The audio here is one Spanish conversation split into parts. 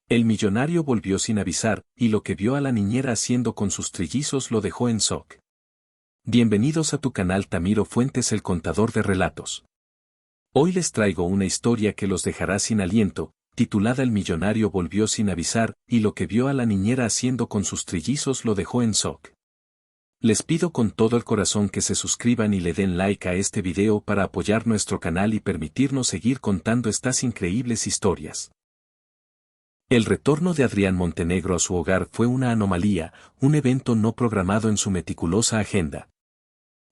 El millonario volvió sin avisar, y lo que vio a la niñera haciendo con sus trillizos lo dejó en shock. Bienvenidos a tu canal Tamiro Fuentes, el contador de relatos. Hoy les traigo una historia que los dejará sin aliento, titulada El millonario volvió sin avisar, y lo que vio a la niñera haciendo con sus trillizos lo dejó en shock. Les pido con todo el corazón que se suscriban y le den like a este video para apoyar nuestro canal y permitirnos seguir contando estas increíbles historias. El retorno de Adrián Montenegro a su hogar fue una anomalía, un evento no programado en su meticulosa agenda.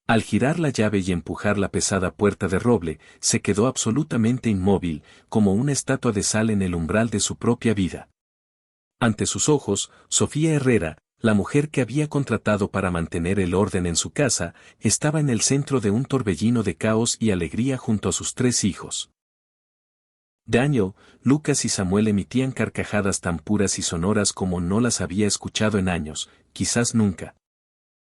Al girar la llave y empujar la pesada puerta de roble, se quedó absolutamente inmóvil, como una estatua de sal en el umbral de su propia vida. Ante sus ojos, Sofía Herrera, la mujer que había contratado para mantener el orden en su casa, estaba en el centro de un torbellino de caos y alegría junto a sus 3 hijos. Daniel, Lucas y Samuel emitían carcajadas tan puras y sonoras como no las había escuchado en años, quizás nunca.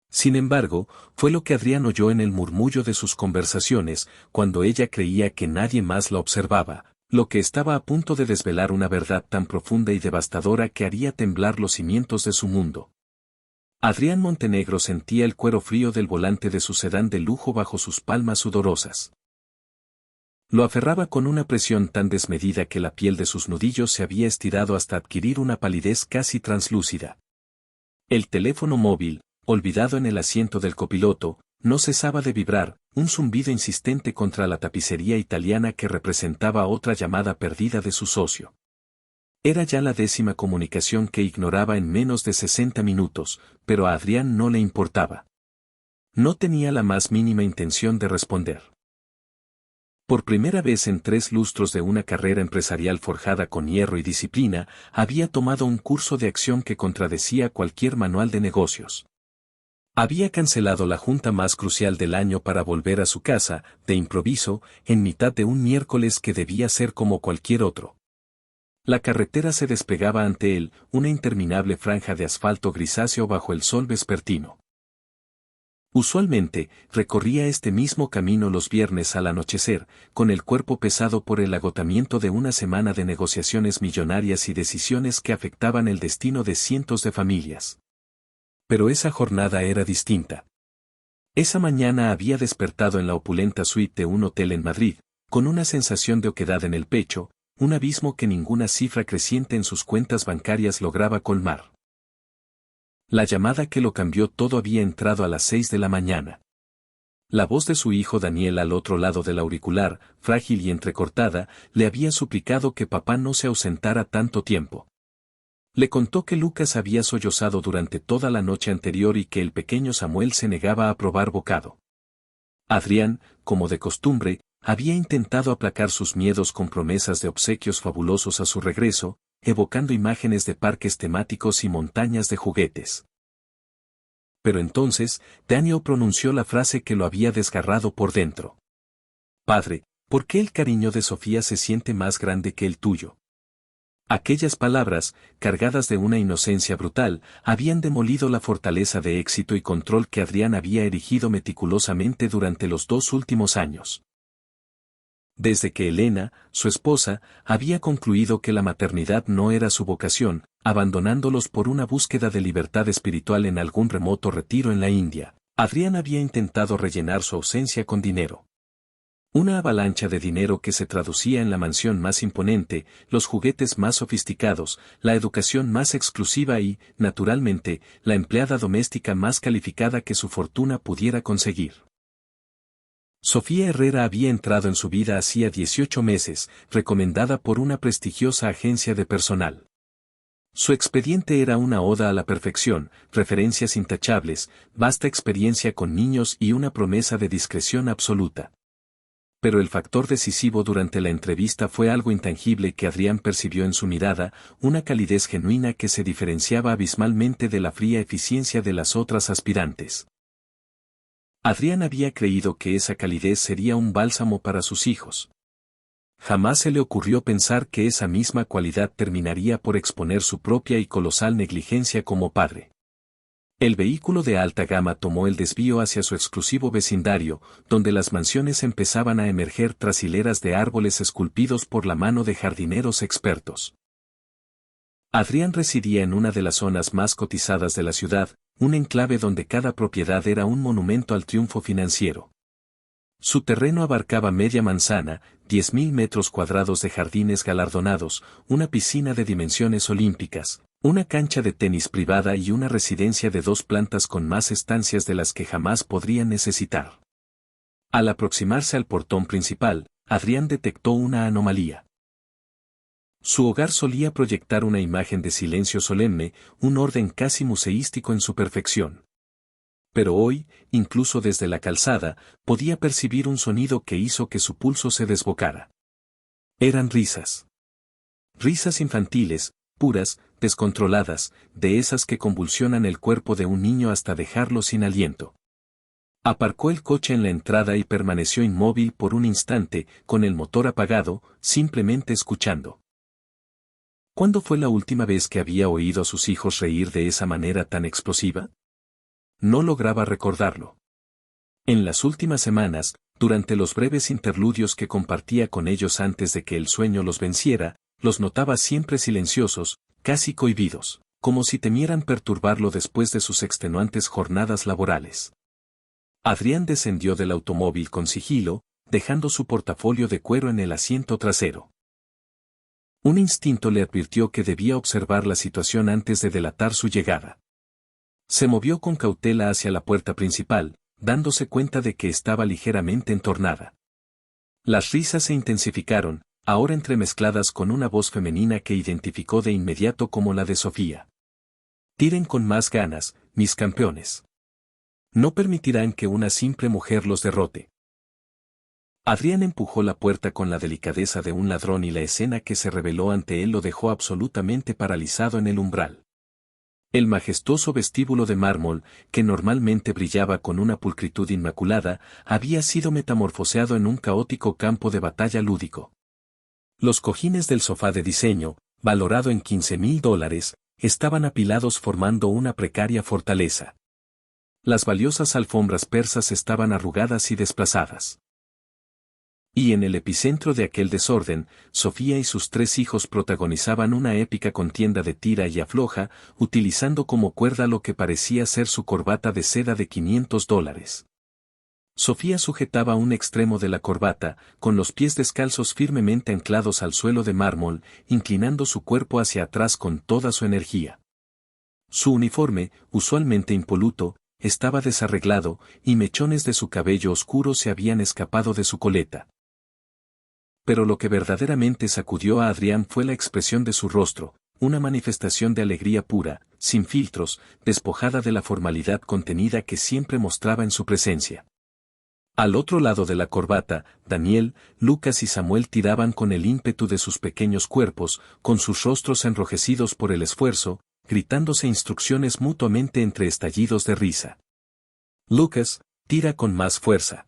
Sin embargo, fue lo que Adrián oyó en el murmullo de sus conversaciones, cuando ella creía que nadie más la observaba, lo que estaba a punto de desvelar una verdad tan profunda y devastadora que haría temblar los cimientos de su mundo. Adrián Montenegro sentía el cuero frío del volante de su sedán de lujo bajo sus palmas sudorosas. Lo aferraba con una presión tan desmedida que la piel de sus nudillos se había estirado hasta adquirir una palidez casi translúcida. El teléfono móvil, olvidado en el asiento del copiloto, no cesaba de vibrar, un zumbido insistente contra la tapicería italiana que representaba otra llamada perdida de su socio. Era ya la 10ª comunicación que ignoraba en menos de 60 minutos, pero a Adrián no le importaba. No tenía la más mínima intención de responder. Por primera vez en 3 lustros de una carrera empresarial forjada con hierro y disciplina, había tomado un curso de acción que contradecía cualquier manual de negocios. Había cancelado la junta más crucial del año para volver a su casa, de improviso, en mitad de un miércoles que debía ser como cualquier otro. La carretera se despegaba ante él, una interminable franja de asfalto grisáceo bajo el sol vespertino. Usualmente, recorría este mismo camino los viernes al anochecer, con el cuerpo pesado por el agotamiento de una semana de negociaciones millonarias y decisiones que afectaban el destino de cientos de familias. Pero esa jornada era distinta. Esa mañana había despertado en la opulenta suite de un hotel en Madrid, con una sensación de oquedad en el pecho, un abismo que ninguna cifra creciente en sus cuentas bancarias lograba colmar. La llamada que lo cambió todo había entrado a las 6 de la mañana. La voz de su hijo Daniel al otro lado del auricular, frágil y entrecortada, le había suplicado que papá no se ausentara tanto tiempo. Le contó que Lucas había sollozado durante toda la noche anterior y que el pequeño Samuel se negaba a probar bocado. Adrián, como de costumbre, había intentado aplacar sus miedos con promesas de obsequios fabulosos a su regreso, evocando imágenes de parques temáticos y montañas de juguetes. Pero entonces, Daniel pronunció la frase que lo había desgarrado por dentro. «Padre, ¿por qué el cariño de Sofía se siente más grande que el tuyo?» Aquellas palabras, cargadas de una inocencia brutal, habían demolido la fortaleza de éxito y control que Adrián había erigido meticulosamente durante los 2 últimos años. Desde que Elena, su esposa, había concluido que la maternidad no era su vocación, abandonándolos por una búsqueda de libertad espiritual en algún remoto retiro en la India, Adrián había intentado rellenar su ausencia con dinero. Una avalancha de dinero que se traducía en la mansión más imponente, los juguetes más sofisticados, la educación más exclusiva y, naturalmente, la empleada doméstica más calificada que su fortuna pudiera conseguir. Sofía Herrera había entrado en su vida hacía 18 meses, recomendada por una prestigiosa agencia de personal. Su expediente era una oda a la perfección, referencias intachables, vasta experiencia con niños y una promesa de discreción absoluta. Pero el factor decisivo durante la entrevista fue algo intangible que Adrián percibió en su mirada, una calidez genuina que se diferenciaba abismalmente de la fría eficiencia de las otras aspirantes. Adrián había creído que esa calidez sería un bálsamo para sus hijos. Jamás se le ocurrió pensar que esa misma cualidad terminaría por exponer su propia y colosal negligencia como padre. El vehículo de alta gama tomó el desvío hacia su exclusivo vecindario, donde las mansiones empezaban a emerger tras hileras de árboles esculpidos por la mano de jardineros expertos. Adrián residía en una de las zonas más cotizadas de la ciudad, un enclave donde cada propiedad era un monumento al triunfo financiero. Su terreno abarcaba media manzana, 10.000 metros cuadrados de jardines galardonados, una piscina de dimensiones olímpicas, una cancha de tenis privada y una residencia de 2 plantas con más estancias de las que jamás podrían necesitar. Al aproximarse al portón principal, Adrián detectó una anomalía. Su hogar solía proyectar una imagen de silencio solemne, un orden casi museístico en su perfección. Pero hoy, incluso desde la calzada, podía percibir un sonido que hizo que su pulso se desbocara. Eran risas. Risas infantiles, puras, descontroladas, de esas que convulsionan el cuerpo de un niño hasta dejarlo sin aliento. Aparcó el coche en la entrada y permaneció inmóvil por un instante, con el motor apagado, simplemente escuchando. ¿Cuándo fue la última vez que había oído a sus hijos reír de esa manera tan explosiva? No lograba recordarlo. En las últimas semanas, durante los breves interludios que compartía con ellos antes de que el sueño los venciera, los notaba siempre silenciosos, casi cohibidos, como si temieran perturbarlo después de sus extenuantes jornadas laborales. Adrián descendió del automóvil con sigilo, dejando su portafolio de cuero en el asiento trasero. Un instinto le advirtió que debía observar la situación antes de delatar su llegada. Se movió con cautela hacia la puerta principal, dándose cuenta de que estaba ligeramente entornada. Las risas se intensificaron, ahora entremezcladas con una voz femenina que identificó de inmediato como la de Sofía. Tiren con más ganas, mis campeones. No permitirán que una simple mujer los derrote. Adrián empujó la puerta con la delicadeza de un ladrón y la escena que se reveló ante él lo dejó absolutamente paralizado en el umbral. El majestuoso vestíbulo de mármol, que normalmente brillaba con una pulcritud inmaculada, había sido metamorfoseado en un caótico campo de batalla lúdico. Los cojines del sofá de diseño, valorado en $15.000, estaban apilados formando una precaria fortaleza. Las valiosas alfombras persas estaban arrugadas y desplazadas. Y en el epicentro de aquel desorden, Sofía y sus 3 hijos protagonizaban una épica contienda de tira y afloja, utilizando como cuerda lo que parecía ser su corbata de seda de $500. Sofía sujetaba un extremo de la corbata, con los pies descalzos firmemente anclados al suelo de mármol, inclinando su cuerpo hacia atrás con toda su energía. Su uniforme, usualmente impoluto, estaba desarreglado, y mechones de su cabello oscuro se habían escapado de su coleta. Pero lo que verdaderamente sacudió a Adrián fue la expresión de su rostro, una manifestación de alegría pura, sin filtros, despojada de la formalidad contenida que siempre mostraba en su presencia. Al otro lado de la corbata, Daniel, Lucas y Samuel tiraban con el ímpetu de sus pequeños cuerpos, con sus rostros enrojecidos por el esfuerzo, gritándose instrucciones mutuamente entre estallidos de risa. Lucas, tira con más fuerza,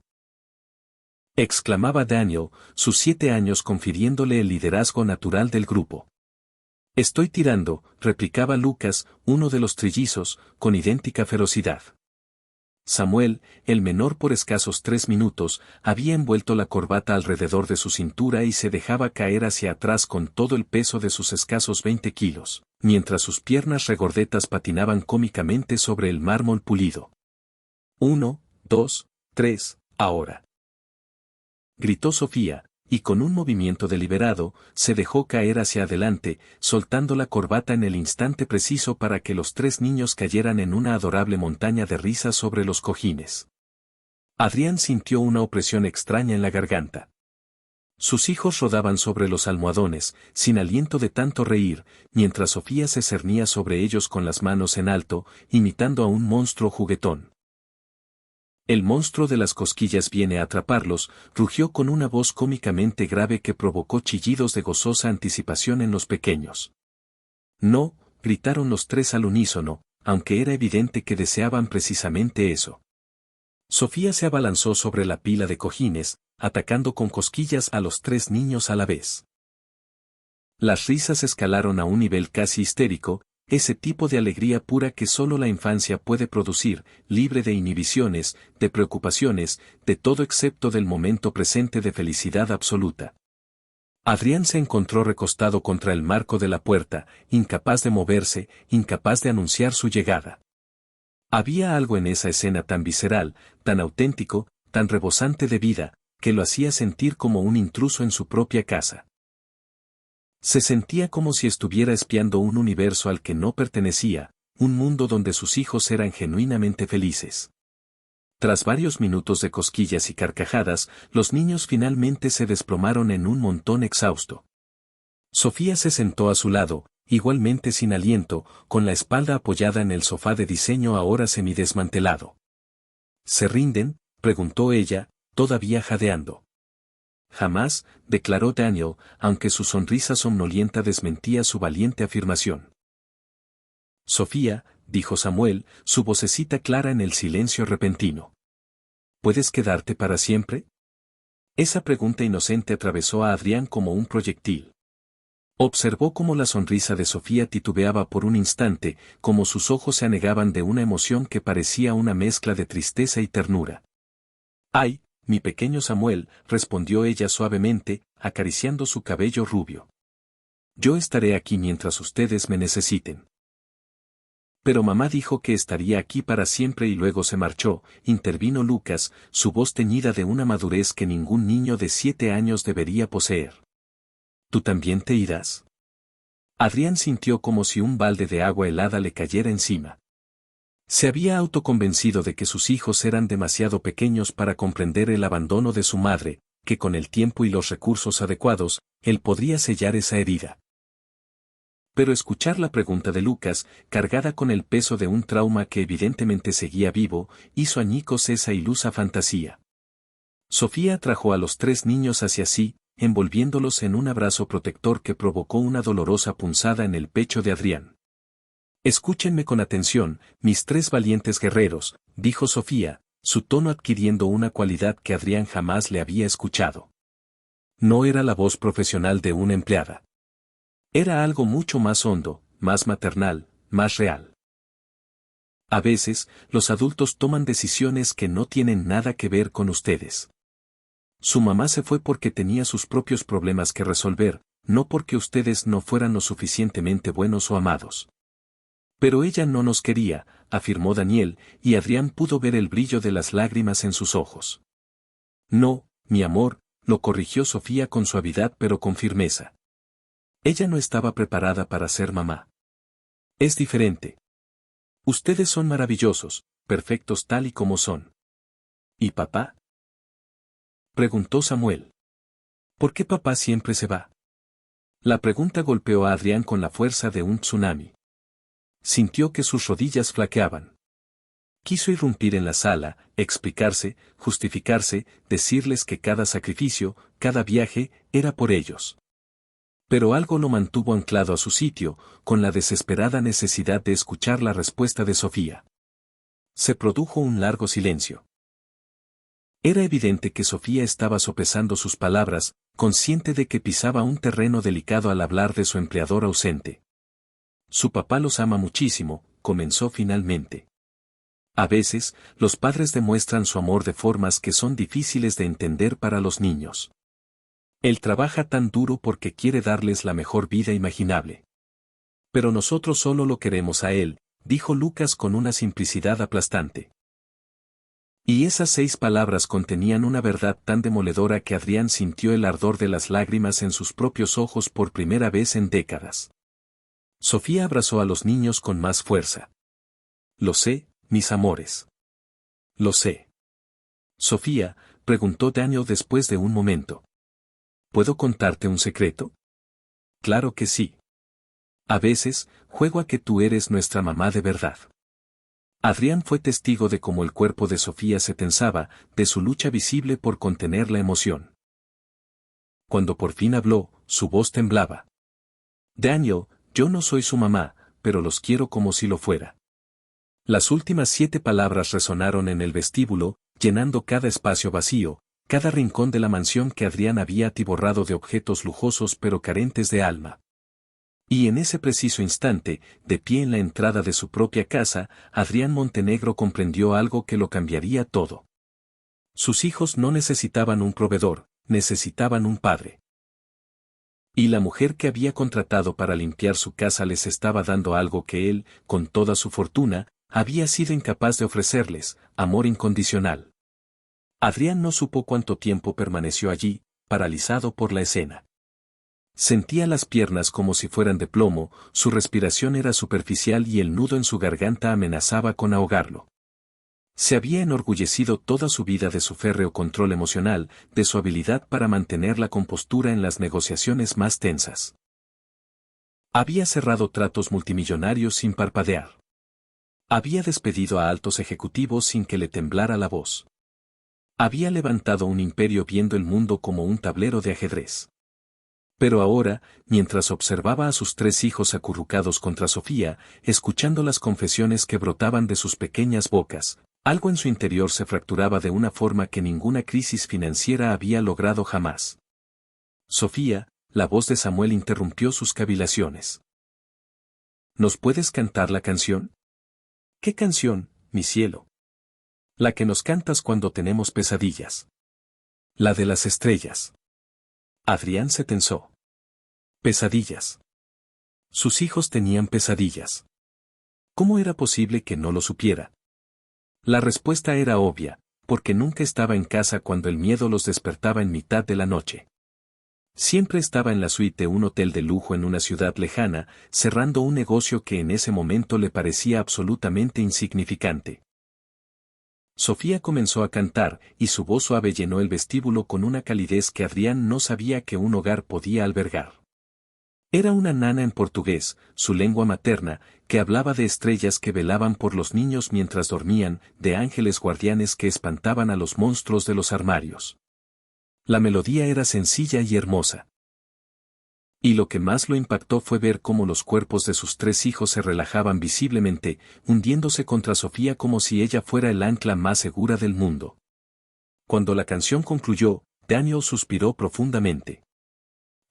exclamaba Daniel, sus 7 años confiriéndole el liderazgo natural del grupo. Estoy tirando, replicaba Lucas, uno de los trillizos, con idéntica ferocidad. Samuel, el menor por escasos 3 minutos, había envuelto la corbata alrededor de su cintura y se dejaba caer hacia atrás con todo el peso de sus escasos 20 kilos, mientras sus piernas regordetas patinaban cómicamente sobre el mármol pulido. 1, 2, 3, ahora. Gritó Sofía, y con un movimiento deliberado, se dejó caer hacia adelante, soltando la corbata en el instante preciso para que los 3 niños cayeran en una adorable montaña de risas sobre los cojines. Adrián sintió una opresión extraña en la garganta. Sus hijos rodaban sobre los almohadones, sin aliento de tanto reír, mientras Sofía se cernía sobre ellos con las manos en alto, imitando a un monstruo juguetón. El monstruo de las cosquillas viene a atraparlos, rugió con una voz cómicamente grave que provocó chillidos de gozosa anticipación en los pequeños. No, gritaron los 3 al unísono, aunque era evidente que deseaban precisamente eso. Sofía se abalanzó sobre la pila de cojines, atacando con cosquillas a los 3 niños a la vez. Las risas escalaron a un nivel casi histérico, ese tipo de alegría pura que solo la infancia puede producir, libre de inhibiciones, de preocupaciones, de todo excepto del momento presente de felicidad absoluta. Adrián se encontró recostado contra el marco de la puerta, incapaz de moverse, incapaz de anunciar su llegada. Había algo en esa escena tan visceral, tan auténtico, tan rebosante de vida, que lo hacía sentir como un intruso en su propia casa. Se sentía como si estuviera espiando un universo al que no pertenecía, un mundo donde sus hijos eran genuinamente felices. Tras varios minutos de cosquillas y carcajadas, los niños finalmente se desplomaron en un montón exhausto. Sofía se sentó a su lado, igualmente sin aliento, con la espalda apoyada en el sofá de diseño ahora semidesmantelado. ¿Se rinden?, preguntó ella, todavía jadeando. Jamás, declaró Daniel, aunque su sonrisa somnolienta desmentía su valiente afirmación. Sofía, dijo Samuel, su vocecita clara en el silencio repentino. ¿Puedes quedarte para siempre? Esa pregunta inocente atravesó a Adrián como un proyectil. Observó cómo la sonrisa de Sofía titubeaba por un instante, como sus ojos se anegaban de una emoción que parecía una mezcla de tristeza y ternura. «Ay, mi pequeño Samuel», respondió ella suavemente, acariciando su cabello rubio. «Yo estaré aquí mientras ustedes me necesiten». «Pero mamá dijo que estaría aquí para siempre y luego se marchó», intervino Lucas, su voz teñida de una madurez que ningún niño de 7 años debería poseer. ¿Tú también te irás? Adrián sintió como si un balde de agua helada le cayera encima. Se había autoconvencido de que sus hijos eran demasiado pequeños para comprender el abandono de su madre, que con el tiempo y los recursos adecuados, él podría sellar esa herida. Pero escuchar la pregunta de Lucas, cargada con el peso de un trauma que evidentemente seguía vivo, hizo añicos esa ilusa fantasía. Sofía atrajo a los 3 niños hacia sí, envolviéndolos en un abrazo protector que provocó una dolorosa punzada en el pecho de Adrián. «Escúchenme con atención, mis 3 valientes guerreros», dijo Sofía, su tono adquiriendo una cualidad que Adrián jamás le había escuchado. No era la voz profesional de una empleada. Era algo mucho más hondo, más maternal, más real. A veces, los adultos toman decisiones que no tienen nada que ver con ustedes. Su mamá se fue porque tenía sus propios problemas que resolver, no porque ustedes no fueran lo suficientemente buenos o amados. Pero ella no nos quería, afirmó Daniel, y Adrián pudo ver el brillo de las lágrimas en sus ojos. No, mi amor, lo corrigió Sofía con suavidad pero con firmeza. Ella no estaba preparada para ser mamá. Es diferente. Ustedes son maravillosos, perfectos tal y como son. ¿Y papá?, preguntó Samuel. ¿Por qué papá siempre se va? La pregunta golpeó a Adrián con la fuerza de un tsunami. Sintió que sus rodillas flaqueaban. Quiso irrumpir en la sala, explicarse, justificarse, decirles que cada sacrificio, cada viaje, era por ellos. Pero algo lo mantuvo anclado a su sitio, con la desesperada necesidad de escuchar la respuesta de Sofía. Se produjo un largo silencio. Era evidente que Sofía estaba sopesando sus palabras, consciente de que pisaba un terreno delicado al hablar de su empleador ausente. Su papá los ama muchísimo, comenzó finalmente. A veces, los padres demuestran su amor de formas que son difíciles de entender para los niños. Él trabaja tan duro porque quiere darles la mejor vida imaginable. Pero nosotros solo lo queremos a él, dijo Lucas con una simplicidad aplastante. Y esas 6 palabras contenían una verdad tan demoledora que Adrián sintió el ardor de las lágrimas en sus propios ojos por primera vez en décadas. Sofía abrazó a los niños con más fuerza. Lo sé, mis amores. Lo sé. Sofía, preguntó Daniel después de un momento. ¿Puedo contarte un secreto? Claro que sí. A veces, juego a que tú eres nuestra mamá de verdad. Adrián fue testigo de cómo el cuerpo de Sofía se tensaba, de su lucha visible por contener la emoción. Cuando por fin habló, su voz temblaba. Daniel, yo no soy su mamá, pero los quiero como si lo fuera. Las últimas 7 palabras resonaron en el vestíbulo, llenando cada espacio vacío, cada rincón de la mansión que Adrián había atiborrado de objetos lujosos pero carentes de alma. Y en ese preciso instante, de pie en la entrada de su propia casa, Adrián Montenegro comprendió algo que lo cambiaría todo. Sus hijos no necesitaban un proveedor, necesitaban un padre. Y la mujer que había contratado para limpiar su casa les estaba dando algo que él, con toda su fortuna, había sido incapaz de ofrecerles, amor incondicional. Adrián no supo cuánto tiempo permaneció allí, paralizado por la escena. Sentía las piernas como si fueran de plomo, su respiración era superficial y el nudo en su garganta amenazaba con ahogarlo. Se había enorgullecido toda su vida de su férreo control emocional, de su habilidad para mantener la compostura en las negociaciones más tensas. Había cerrado tratos multimillonarios sin parpadear. Había despedido a altos ejecutivos sin que le temblara la voz. Había levantado un imperio viendo el mundo como un tablero de ajedrez. Pero ahora, mientras observaba a sus 3 hijos acurrucados contra Sofía, escuchando las confesiones que brotaban de sus pequeñas bocas, algo en su interior se fracturaba de una forma que ninguna crisis financiera había logrado jamás. Sofía, la voz de Samuel interrumpió sus cavilaciones. ¿Nos puedes cantar la canción? ¿Qué canción, mi cielo? La que nos cantas cuando tenemos pesadillas. La de las estrellas. Adrián se tensó. Pesadillas. Sus hijos tenían pesadillas. ¿Cómo era posible que no lo supiera? La respuesta era obvia, porque nunca estaba en casa cuando el miedo los despertaba en mitad de la noche. Siempre estaba en la suite de un hotel de lujo en una ciudad lejana, cerrando un negocio que en ese momento le parecía absolutamente insignificante. Sofía comenzó a cantar, y su voz suave llenó el vestíbulo con una calidez que Adrián no sabía que un hogar podía albergar. Era una nana en portugués, su lengua materna, que hablaba de estrellas que velaban por los niños mientras dormían, de ángeles guardianes que espantaban a los monstruos de los armarios. La melodía era sencilla y hermosa. Y lo que más lo impactó fue ver cómo los cuerpos de sus 3 hijos se relajaban visiblemente, hundiéndose contra Sofía como si ella fuera el ancla más segura del mundo. Cuando la canción concluyó, Daniel suspiró profundamente.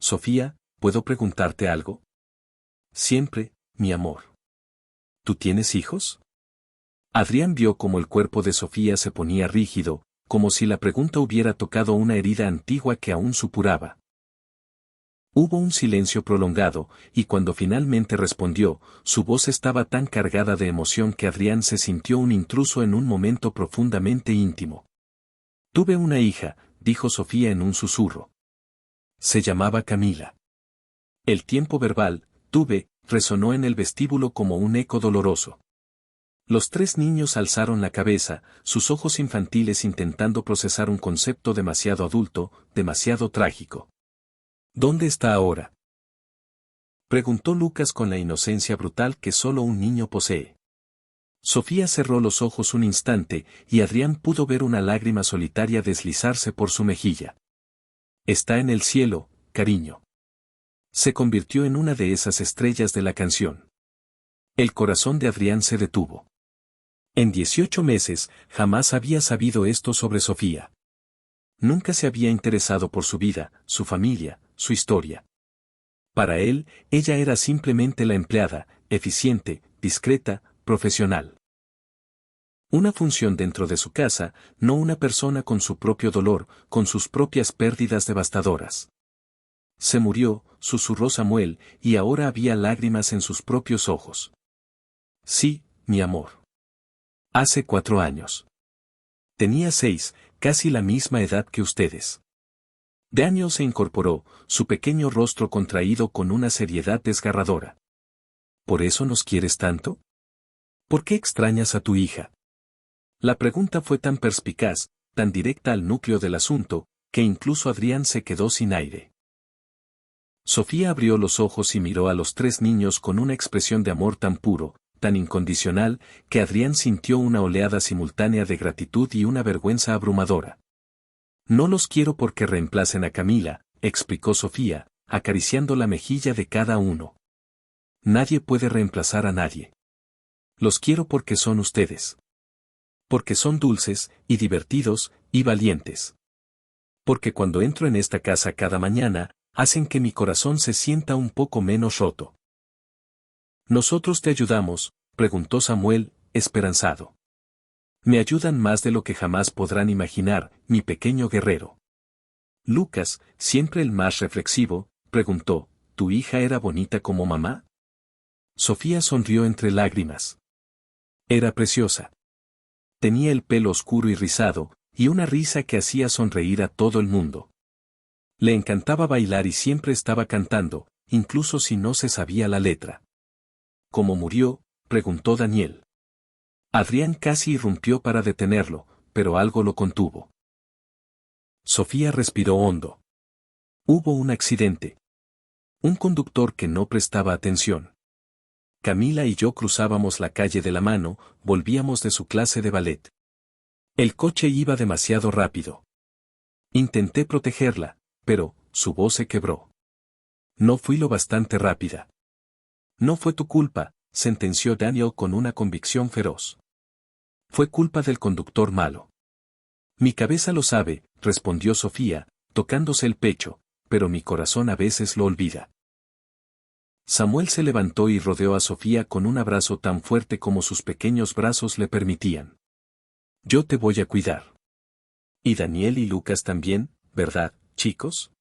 Sofía, ¿puedo preguntarte algo? Siempre, mi amor. ¿Tú tienes hijos? Adrián vio cómo el cuerpo de Sofía se ponía rígido, como si la pregunta hubiera tocado una herida antigua que aún supuraba. Hubo un silencio prolongado, y cuando finalmente respondió, su voz estaba tan cargada de emoción que Adrián se sintió un intruso en un momento profundamente íntimo. Tuve una hija, dijo Sofía en un susurro. Se llamaba Camila. El tiempo verbal, tuve, resonó en el vestíbulo como un eco doloroso. Los 3 niños alzaron la cabeza, sus ojos infantiles intentando procesar un concepto demasiado adulto, demasiado trágico. ¿Dónde está ahora? Preguntó Lucas con la inocencia brutal que solo un niño posee. Sofía cerró los ojos un instante, y Adrián pudo ver una lágrima solitaria deslizarse por su mejilla. Está en el cielo, cariño. Se convirtió en una de esas estrellas de la canción. El corazón de Adrián se detuvo. En 18 meses, jamás había sabido esto sobre Sofía. Nunca se había interesado por su vida, su familia, su historia. Para él, ella era simplemente la empleada, eficiente, discreta, profesional. Una función dentro de su casa, no una persona con su propio dolor, con sus propias pérdidas devastadoras. Se murió, susurró Samuel, y ahora había lágrimas en sus propios ojos. Sí, mi amor. Hace 4 años. Tenía 6, casi la misma edad que ustedes. Daniel se incorporó, su pequeño rostro contraído con una seriedad desgarradora. ¿Por eso nos quieres tanto? ¿Por qué extrañas a tu hija? La pregunta fue tan perspicaz, tan directa al núcleo del asunto, que incluso Adrián se quedó sin aire. Sofía abrió los ojos y miró a los 3 niños con una expresión de amor tan puro, tan incondicional, que Adrián sintió una oleada simultánea de gratitud y una vergüenza abrumadora. No los quiero porque reemplacen a Camila, explicó Sofía, acariciando la mejilla de cada uno. Nadie puede reemplazar a nadie. Los quiero porque son ustedes. Porque son dulces, y divertidos, y valientes. Porque cuando entro en esta casa cada mañana, hacen que mi corazón se sienta un poco menos roto. ¿Nosotros te ayudamos?, preguntó Samuel, esperanzado. Me ayudan más de lo que jamás podrán imaginar, mi pequeño guerrero. Lucas, siempre el más reflexivo, preguntó, ¿tu hija era bonita como mamá? Sofía sonrió entre lágrimas. Era preciosa. Tenía el pelo oscuro y rizado, y una risa que hacía sonreír a todo el mundo. Le encantaba bailar y siempre estaba cantando, incluso si no se sabía la letra. ¿Cómo murió?, preguntó Daniel. Adrián casi irrumpió para detenerlo, pero algo lo contuvo. Sofía respiró hondo. Hubo un accidente. Un conductor que no prestaba atención. Camila y yo cruzábamos la calle de la mano, volvíamos de su clase de ballet. El coche iba demasiado rápido. Intenté protegerla, pero su voz se quebró. No fui lo bastante rápida. No fue tu culpa, sentenció Daniel con una convicción feroz. Fue culpa del conductor malo. Mi cabeza lo sabe, respondió Sofía, tocándose el pecho, pero mi corazón a veces lo olvida. Samuel se levantó y rodeó a Sofía con un abrazo tan fuerte como sus pequeños brazos le permitían. Yo te voy a cuidar. Y Daniel y Lucas también, ¿verdad, chicos?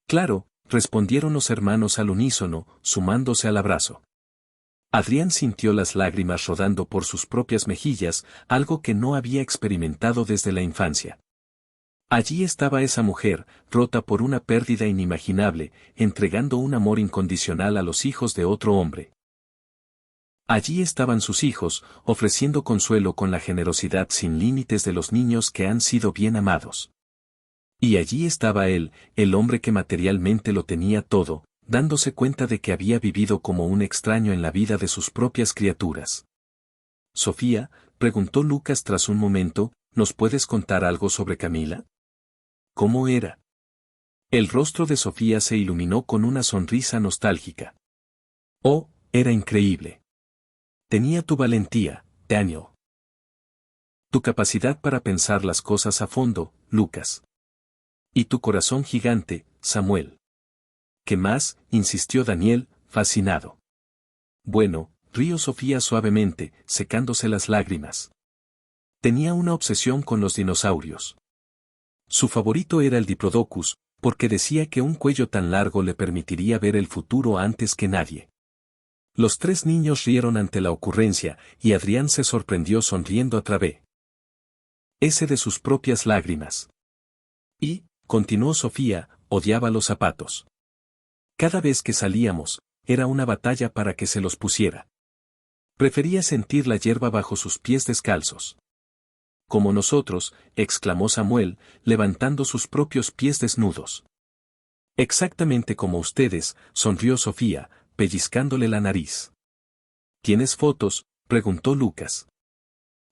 Claro, respondieron los hermanos al unísono, sumándose al abrazo. Adrián sintió las lágrimas rodando por sus propias mejillas, algo que no había experimentado desde la infancia. Allí estaba esa mujer, rota por una pérdida inimaginable, entregando un amor incondicional a los hijos de otro hombre. Allí estaban sus hijos, ofreciendo consuelo con la generosidad sin límites de los niños que han sido bien amados. Y allí estaba él, el hombre que materialmente lo tenía todo, dándose cuenta de que había vivido como un extraño en la vida de sus propias criaturas. Sofía, preguntó Lucas tras un momento, ¿nos puedes contar algo sobre Camila? ¿Cómo era? El rostro de Sofía se iluminó con una sonrisa nostálgica. Oh, era increíble. Tenía tu valentía, Daniel. Tu capacidad para pensar las cosas a fondo, Lucas. Y tu corazón gigante, Samuel. ¿Qué más?, insistió Daniel, fascinado. Bueno, rió Sofía suavemente, secándose las lágrimas. Tenía una obsesión con los dinosaurios. Su favorito era el Diplodocus, porque decía que un cuello tan largo le permitiría ver el futuro antes que nadie. Los tres niños rieron ante la ocurrencia, y Adrián se sorprendió sonriendo a través de sus propias lágrimas. Y, continuó Sofía, odiaba los zapatos. Cada vez que salíamos, era una batalla para que se los pusiera. Prefería sentir la hierba bajo sus pies descalzos. Como nosotros, exclamó Samuel, levantando sus propios pies desnudos. Exactamente como ustedes, sonrió Sofía, pellizcándole la nariz. ¿Tienes fotos?, preguntó Lucas.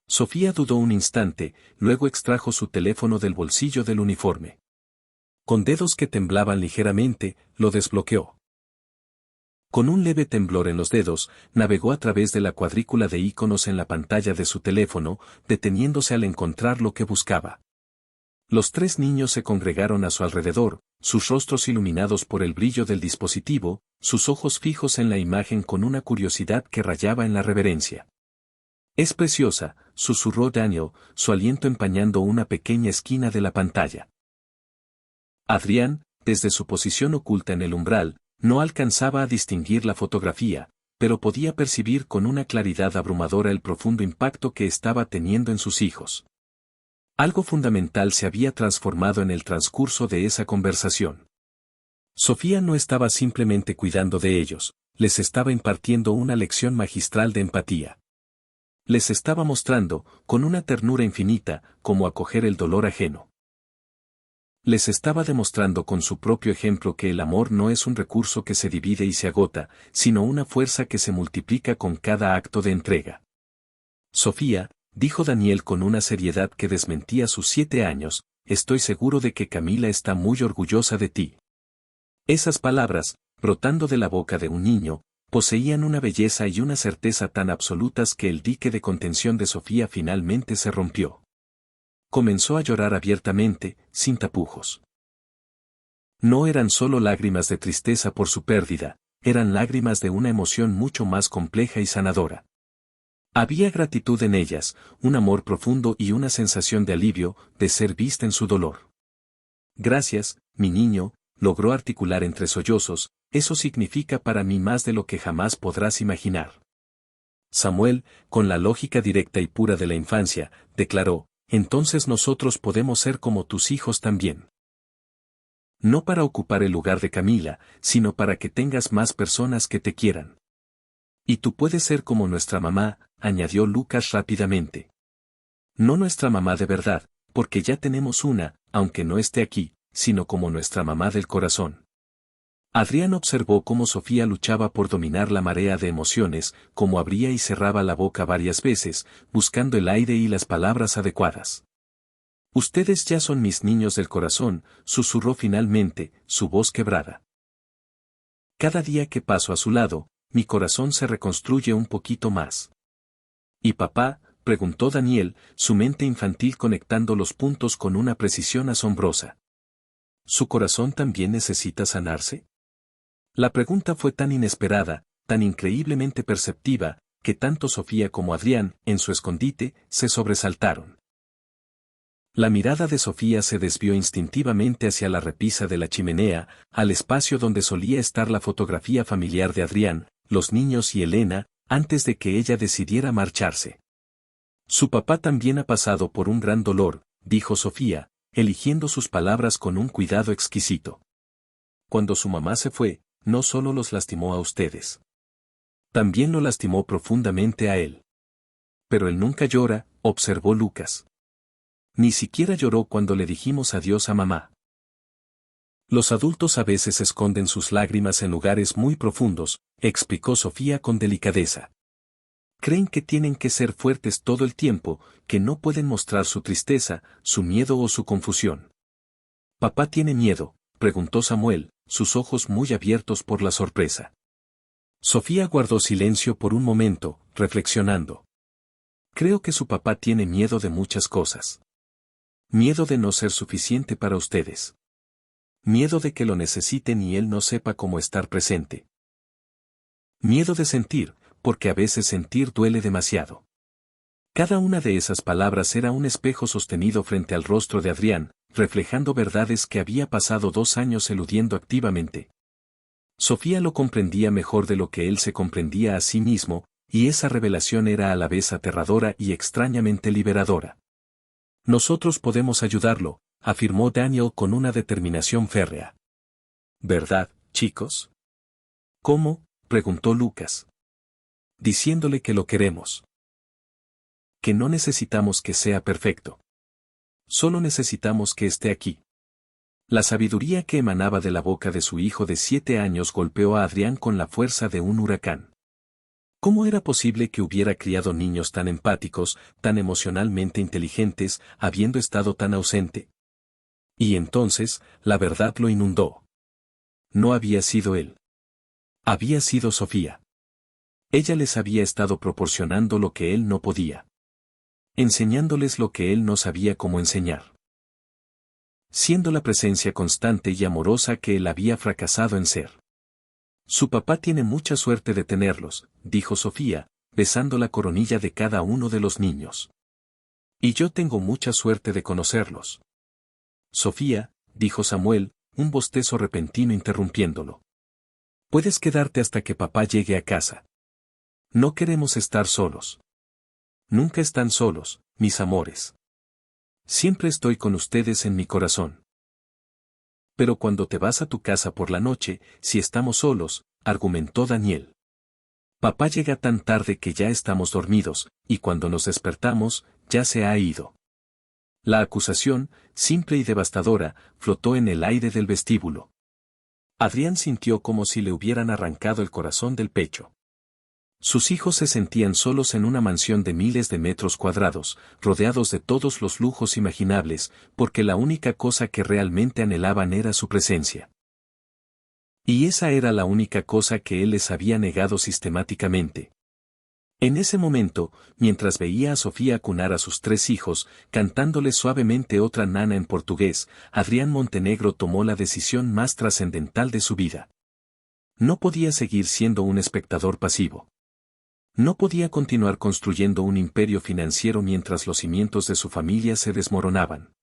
Sofía dudó un instante, luego extrajo su teléfono del bolsillo del uniforme. Con dedos que temblaban ligeramente, lo desbloqueó. Con un leve temblor en los dedos, navegó a través de la cuadrícula de iconos en la pantalla de su teléfono, deteniéndose al encontrar lo que buscaba. Los tres niños se congregaron a su alrededor, sus rostros iluminados por el brillo del dispositivo, sus ojos fijos en la imagen con una curiosidad que rayaba en la reverencia. Es preciosa, susurró Daniel, su aliento empañando una pequeña esquina de la pantalla. Adrián, desde su posición oculta en el umbral, no alcanzaba a distinguir la fotografía, pero podía percibir con una claridad abrumadora el profundo impacto que estaba teniendo en sus hijos. Algo fundamental se había transformado en el transcurso de esa conversación. Sofía no estaba simplemente cuidando de ellos, les estaba impartiendo una lección magistral de empatía. Les estaba mostrando, con una ternura infinita, cómo acoger el dolor ajeno. Les estaba demostrando con su propio ejemplo que el amor no es un recurso que se divide y se agota, sino una fuerza que se multiplica con cada acto de entrega. Sofía, dijo Daniel con una seriedad que desmentía sus 7 años, estoy seguro de que Camila está muy orgullosa de ti. Esas palabras, brotando de la boca de un niño, poseían una belleza y una certeza tan absolutas que el dique de contención de Sofía finalmente se rompió. Comenzó a llorar abiertamente, sin tapujos. No eran solo lágrimas de tristeza por su pérdida, eran lágrimas de una emoción mucho más compleja y sanadora. Había gratitud en ellas, un amor profundo y una sensación de alivio, de ser vista en su dolor. Gracias, mi niño, logró articular entre sollozos, eso significa para mí más de lo que jamás podrás imaginar. Samuel, con la lógica directa y pura de la infancia, declaró, entonces nosotros podemos ser como tus hijos también. No para ocupar el lugar de Camila, sino para que tengas más personas que te quieran. Y tú puedes ser como nuestra mamá, añadió Lucas rápidamente. No nuestra mamá de verdad, porque ya tenemos una, aunque no esté aquí, sino como nuestra mamá del corazón. Adrián observó cómo Sofía luchaba por dominar la marea de emociones, cómo abría y cerraba la boca varias veces, buscando el aire y las palabras adecuadas. Ustedes ya son mis niños del corazón, susurró finalmente, su voz quebrada. Cada día que paso a su lado, mi corazón se reconstruye un poquito más. ¿Y papá? Preguntó Daniel, su mente infantil conectando los puntos con una precisión asombrosa. ¿Su corazón también necesita sanarse? La pregunta fue tan inesperada, tan increíblemente perceptiva, que tanto Sofía como Adrián, en su escondite, se sobresaltaron. La mirada de Sofía se desvió instintivamente hacia la repisa de la chimenea, al espacio donde solía estar la fotografía familiar de Adrián, los niños y Elena, antes de que ella decidiera marcharse. Su papá también ha pasado por un gran dolor, dijo Sofía, eligiendo sus palabras con un cuidado exquisito. Cuando su mamá se fue, no solo los lastimó a ustedes. También lo lastimó profundamente a él. Pero él nunca llora, observó Lucas. Ni siquiera lloró cuando le dijimos adiós a mamá. Los adultos a veces esconden sus lágrimas en lugares muy profundos, explicó Sofía con delicadeza. Creen que tienen que ser fuertes todo el tiempo, que no pueden mostrar su tristeza, su miedo o su confusión. ¿Papá tiene miedo?, preguntó Samuel, sus ojos muy abiertos por la sorpresa. Sofía guardó silencio por un momento, reflexionando. Creo que su papá tiene miedo de muchas cosas. Miedo de no ser suficiente para ustedes. Miedo de que lo necesiten y él no sepa cómo estar presente. Miedo de sentir, porque a veces sentir duele demasiado. Cada una de esas palabras era un espejo sostenido frente al rostro de Adrián, reflejando verdades que había pasado 2 años eludiendo activamente. Sofía lo comprendía mejor de lo que él se comprendía a sí mismo, y esa revelación era a la vez aterradora y extrañamente liberadora. Nosotros podemos ayudarlo, afirmó Daniel con una determinación férrea. ¿Verdad, chicos? ¿Cómo?, preguntó Lucas. Diciéndole que lo queremos. Que no necesitamos que sea perfecto. Solo necesitamos que esté aquí. La sabiduría que emanaba de la boca de su hijo de 7 años golpeó a Adrián con la fuerza de un huracán. ¿Cómo era posible que hubiera criado niños tan empáticos, tan emocionalmente inteligentes, habiendo estado tan ausente? Y entonces, la verdad lo inundó. No había sido él. Había sido Sofía. Ella les había estado proporcionando lo que él no podía. Enseñándoles lo que él no sabía cómo enseñar. Siendo la presencia constante y amorosa que él había fracasado en ser. Su papá tiene mucha suerte de tenerlos, dijo Sofía, besando la coronilla de cada uno de los niños. Y yo tengo mucha suerte de conocerlos. Sofía, dijo Samuel, un bostezo repentino interrumpiéndolo. Puedes quedarte hasta que papá llegue a casa. No queremos estar solos. Nunca están solos, mis amores. Siempre estoy con ustedes en mi corazón. Pero cuando te vas a tu casa por la noche, si estamos solos, argumentó Daniel. Papá llega tan tarde que ya estamos dormidos, y cuando nos despertamos, ya se ha ido. La acusación, simple y devastadora, flotó en el aire del vestíbulo. Adrián sintió como si le hubieran arrancado el corazón del pecho. Sus hijos se sentían solos en una mansión de miles de metros cuadrados, rodeados de todos los lujos imaginables, porque la única cosa que realmente anhelaban era su presencia. Y esa era la única cosa que él les había negado sistemáticamente. En ese momento, mientras veía a Sofía acunar a sus 3 hijos, cantándoles suavemente otra nana en portugués, Adrián Montenegro tomó la decisión más trascendental de su vida. No podía seguir siendo un espectador pasivo. No podía continuar construyendo un imperio financiero mientras los cimientos de su familia se desmoronaban.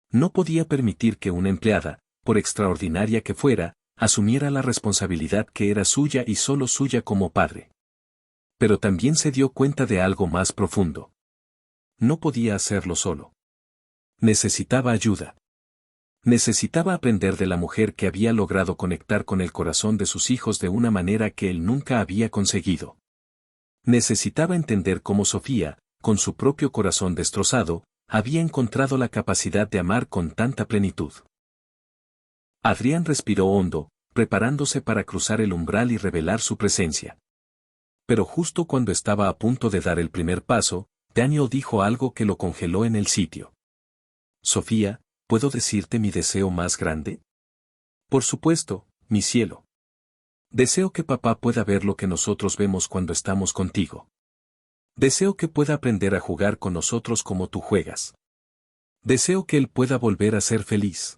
No podía permitir que una empleada, por extraordinaria que fuera, asumiera la responsabilidad que era suya y solo suya como padre. Pero también se dio cuenta de algo más profundo. No podía hacerlo solo. Necesitaba ayuda. Necesitaba aprender de la mujer que había logrado conectar con el corazón de sus hijos de una manera que él nunca había conseguido. Necesitaba entender cómo Sofía, con su propio corazón destrozado, había encontrado la capacidad de amar con tanta plenitud. Adrián respiró hondo, preparándose para cruzar el umbral y revelar su presencia. Pero justo cuando estaba a punto de dar el primer paso, Daniel dijo algo que lo congeló en el sitio. Sofía, ¿puedo decirte mi deseo más grande? Por supuesto, mi cielo. Deseo que papá pueda ver lo que nosotros vemos cuando estamos contigo. Deseo que pueda aprender a jugar con nosotros como tú juegas. Deseo que él pueda volver a ser feliz.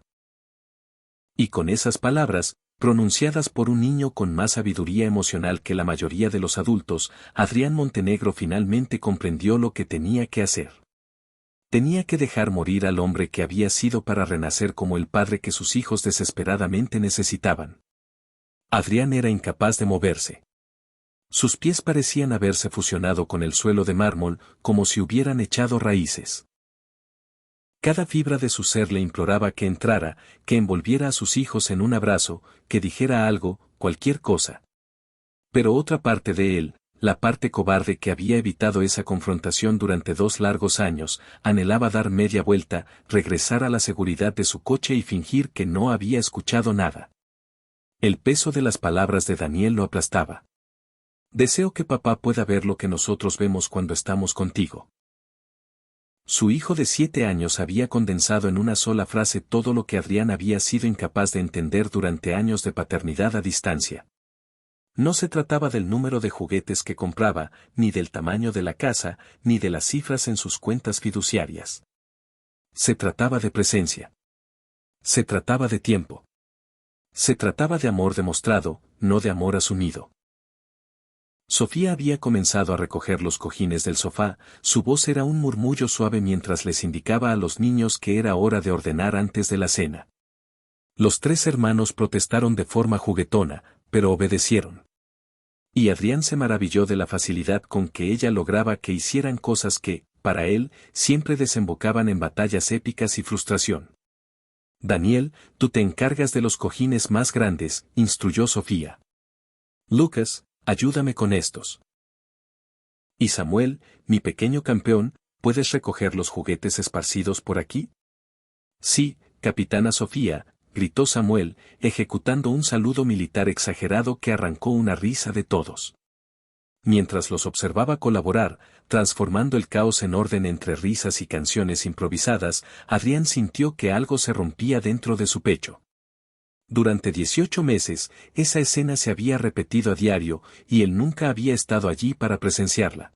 Y con esas palabras, pronunciadas por un niño con más sabiduría emocional que la mayoría de los adultos, Adrián Montenegro finalmente comprendió lo que tenía que hacer. Tenía que dejar morir al hombre que había sido para renacer como el padre que sus hijos desesperadamente necesitaban. Adrián era incapaz de moverse. Sus pies parecían haberse fusionado con el suelo de mármol, como si hubieran echado raíces. Cada fibra de su ser le imploraba que entrara, que envolviera a sus hijos en un abrazo, que dijera algo, cualquier cosa. Pero otra parte de él, la parte cobarde que había evitado esa confrontación durante 2 largos años, anhelaba dar media vuelta, regresar a la seguridad de su coche y fingir que no había escuchado nada. El peso de las palabras de Daniel lo aplastaba. Deseo que papá pueda ver lo que nosotros vemos cuando estamos contigo. Su hijo de 7 años había condensado en una sola frase todo lo que Adrián había sido incapaz de entender durante años de paternidad a distancia. No se trataba del número de juguetes que compraba, ni del tamaño de la casa, ni de las cifras en sus cuentas fiduciarias. Se trataba de presencia. Se trataba de tiempo. Se trataba de amor demostrado, no de amor asumido. Sofía había comenzado a recoger los cojines del sofá, su voz era un murmullo suave mientras les indicaba a los niños que era hora de ordenar antes de la cena. Los 3 hermanos protestaron de forma juguetona, pero obedecieron. Y Adrián se maravilló de la facilidad con que ella lograba que hicieran cosas que, para él, siempre desembocaban en batallas épicas y frustración. Daniel, tú te encargas de los cojines más grandes, instruyó Sofía. Lucas, ayúdame con estos. Y Samuel, mi pequeño campeón, ¿puedes recoger los juguetes esparcidos por aquí? Sí, capitana Sofía, gritó Samuel, ejecutando un saludo militar exagerado que arrancó una risa de todos. Mientras los observaba colaborar, transformando el caos en orden entre risas y canciones improvisadas, Adrián sintió que algo se rompía dentro de su pecho. Durante 18 meses, esa escena se había repetido a diario, y él nunca había estado allí para presenciarla.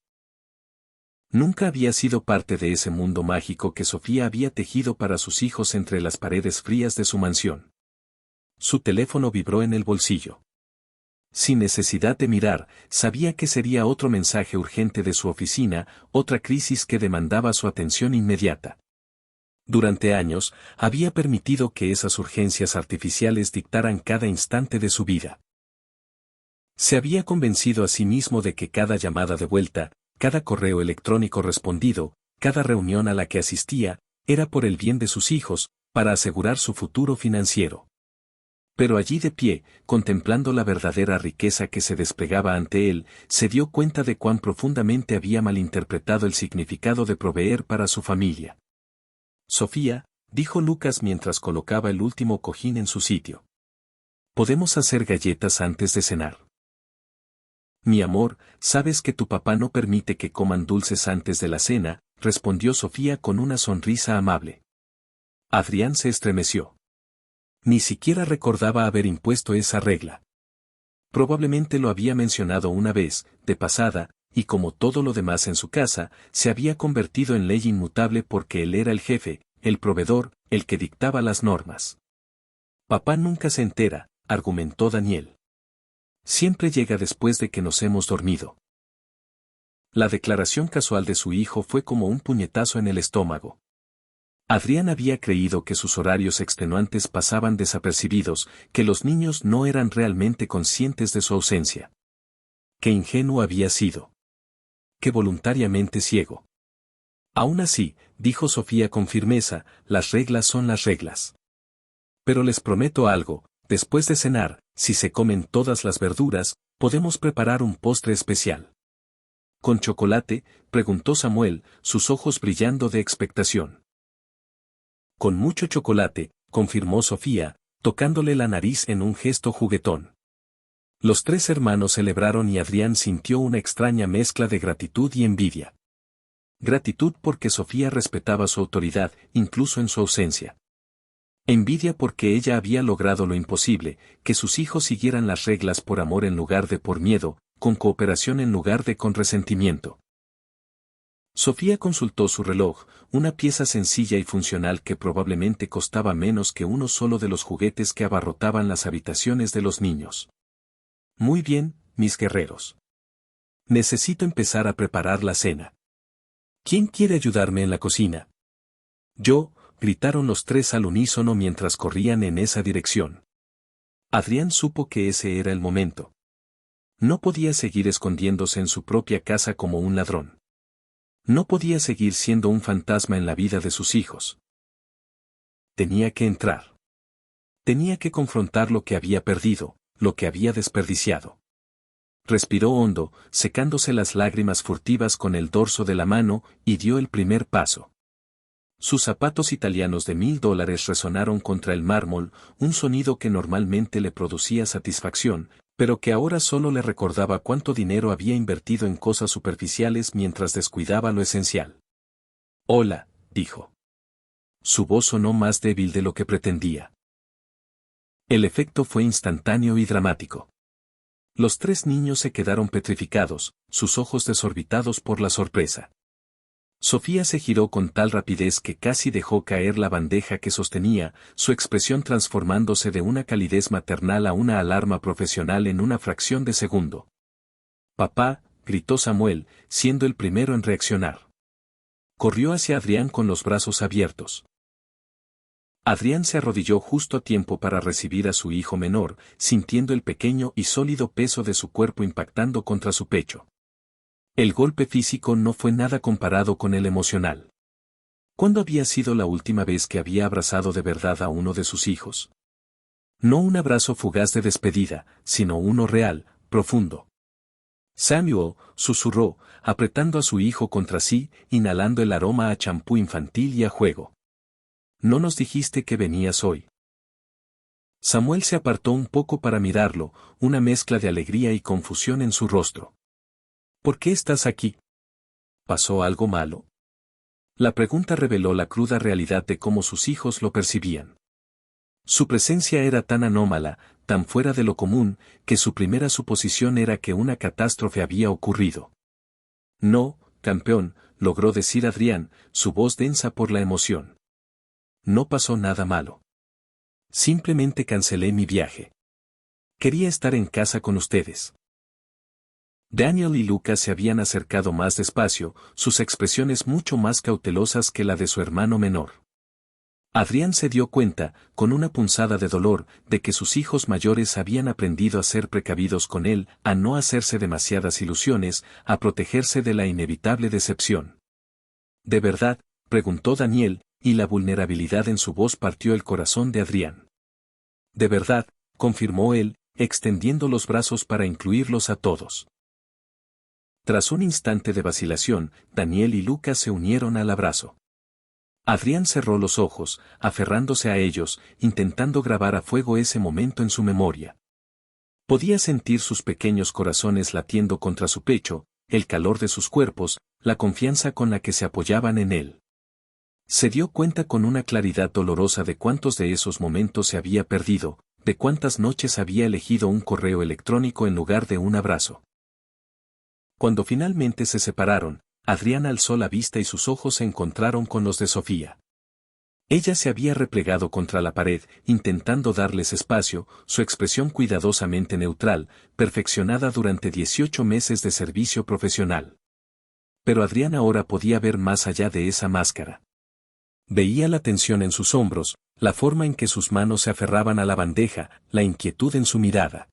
Nunca había sido parte de ese mundo mágico que Sofía había tejido para sus hijos entre las paredes frías de su mansión. Su teléfono vibró en el bolsillo. Sin necesidad de mirar, sabía que sería otro mensaje urgente de su oficina, otra crisis que demandaba su atención inmediata. Durante años, había permitido que esas urgencias artificiales dictaran cada instante de su vida. Se había convencido a sí mismo de que cada llamada de vuelta, cada correo electrónico respondido, cada reunión a la que asistía, era por el bien de sus hijos, para asegurar su futuro financiero. Pero allí de pie, contemplando la verdadera riqueza que se desplegaba ante él, se dio cuenta de cuán profundamente había malinterpretado el significado de proveer para su familia. Sofía, dijo Lucas mientras colocaba el último cojín en su sitio. ¿Podemos hacer galletas antes de cenar? Mi amor, sabes que tu papá no permite que coman dulces antes de la cena, respondió Sofía con una sonrisa amable. Adrián se estremeció. Ni siquiera recordaba haber impuesto esa regla. Probablemente lo había mencionado una vez, de pasada, y como todo lo demás en su casa, se había convertido en ley inmutable porque él era el jefe, el proveedor, el que dictaba las normas. Papá nunca se entera, argumentó Daniel. Siempre llega después de que nos hemos dormido. La declaración casual de su hijo fue como un puñetazo en el estómago. Adrián había creído que sus horarios extenuantes pasaban desapercibidos, que los niños no eran realmente conscientes de su ausencia. Qué ingenuo había sido. Qué voluntariamente ciego. Aún así, dijo Sofía con firmeza, las reglas son las reglas. Pero les prometo algo, después de cenar, si se comen todas las verduras, podemos preparar un postre especial. ¿Con chocolate?, preguntó Samuel, sus ojos brillando de expectación. Con mucho chocolate, confirmó Sofía, tocándole la nariz en un gesto juguetón. Los tres hermanos celebraron y Adrián sintió una extraña mezcla de gratitud y envidia. Gratitud porque Sofía respetaba su autoridad, incluso en su ausencia. Envidia porque ella había logrado lo imposible, que sus hijos siguieran las reglas por amor en lugar de por miedo, con cooperación en lugar de con resentimiento. Sofía consultó su reloj, una pieza sencilla y funcional que probablemente costaba menos que uno solo de los juguetes que abarrotaban las habitaciones de los niños. Muy bien, mis guerreros. Necesito empezar a preparar la cena. ¿Quién quiere ayudarme en la cocina? Yo, gritaron los tres al unísono mientras corrían en esa dirección. Adrián supo que ese era el momento. No podía seguir escondiéndose en su propia casa como un ladrón. No podía seguir siendo un fantasma en la vida de sus hijos. Tenía que entrar. Tenía que confrontar lo que había perdido, lo que había desperdiciado. Respiró hondo, secándose las lágrimas furtivas con el dorso de la mano, y dio el primer paso. Sus zapatos italianos de $1000 resonaron contra el mármol, un sonido que normalmente le producía satisfacción, pero que ahora solo le recordaba cuánto dinero había invertido en cosas superficiales mientras descuidaba lo esencial. «Hola», dijo. Su voz sonó más débil de lo que pretendía. El efecto fue instantáneo y dramático. Los tres niños se quedaron petrificados, sus ojos desorbitados por la sorpresa. Sofía se giró con tal rapidez que casi dejó caer la bandeja que sostenía, su expresión transformándose de una calidez maternal a una alarma profesional en una fracción de segundo. «Papá», gritó Samuel, siendo el primero en reaccionar. Corrió hacia Adrián con los brazos abiertos. Adrián se arrodilló justo a tiempo para recibir a su hijo menor, sintiendo el pequeño y sólido peso de su cuerpo impactando contra su pecho. El golpe físico no fue nada comparado con el emocional. ¿Cuándo había sido la última vez que había abrazado de verdad a uno de sus hijos? No un abrazo fugaz de despedida, sino uno real, profundo. Samuel, susurró, apretando a su hijo contra sí, inhalando el aroma a champú infantil y a juego. «¿No nos dijiste que venías hoy?» Samuel se apartó un poco para mirarlo, una mezcla de alegría y confusión en su rostro. «¿Por qué estás aquí? ¿Pasó algo malo?» La pregunta reveló la cruda realidad de cómo sus hijos lo percibían. Su presencia era tan anómala, tan fuera de lo común, que su primera suposición era que una catástrofe había ocurrido. «No, campeón», logró decir Adrián, su voz densa por la emoción. «No pasó nada malo. Simplemente cancelé mi viaje. Quería estar en casa con ustedes». Daniel y Lucas se habían acercado más despacio, sus expresiones mucho más cautelosas que la de su hermano menor. Adrián se dio cuenta, con una punzada de dolor, de que sus hijos mayores habían aprendido a ser precavidos con él, a no hacerse demasiadas ilusiones, a protegerse de la inevitable decepción. «¿De verdad?», preguntó Daniel, y la vulnerabilidad en su voz partió el corazón de Adrián. «De verdad», confirmó él, extendiendo los brazos para incluirlos a todos. Tras un instante de vacilación, Daniel y Lucas se unieron al abrazo. Adrián cerró los ojos, aferrándose a ellos, intentando grabar a fuego ese momento en su memoria. Podía sentir sus pequeños corazones latiendo contra su pecho, el calor de sus cuerpos, la confianza con la que se apoyaban en él. Se dio cuenta con una claridad dolorosa de cuántos de esos momentos se había perdido, de cuántas noches había elegido un correo electrónico en lugar de un abrazo. Cuando finalmente se separaron, Adrián alzó la vista y sus ojos se encontraron con los de Sofía. Ella se había replegado contra la pared, intentando darles espacio, su expresión cuidadosamente neutral, perfeccionada durante 18 meses de servicio profesional. Pero Adrián ahora podía ver más allá de esa máscara. Veía la tensión en sus hombros, la forma en que sus manos se aferraban a la bandeja, la inquietud en su mirada.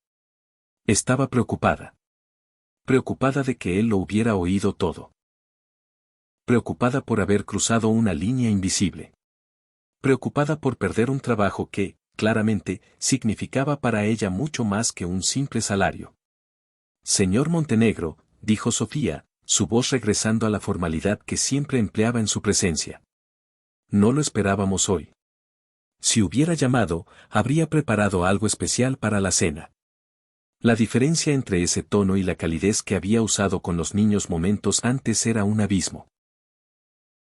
Estaba preocupada. Preocupada de que él lo hubiera oído todo. Preocupada por haber cruzado una línea invisible. Preocupada por perder un trabajo que, claramente, significaba para ella mucho más que un simple salario. Señor Montenegro, dijo Sofía, su voz regresando a la formalidad que siempre empleaba en su presencia. No lo esperábamos hoy. Si hubiera llamado, habría preparado algo especial para la cena. La diferencia entre ese tono y la calidez que había usado con los niños momentos antes era un abismo.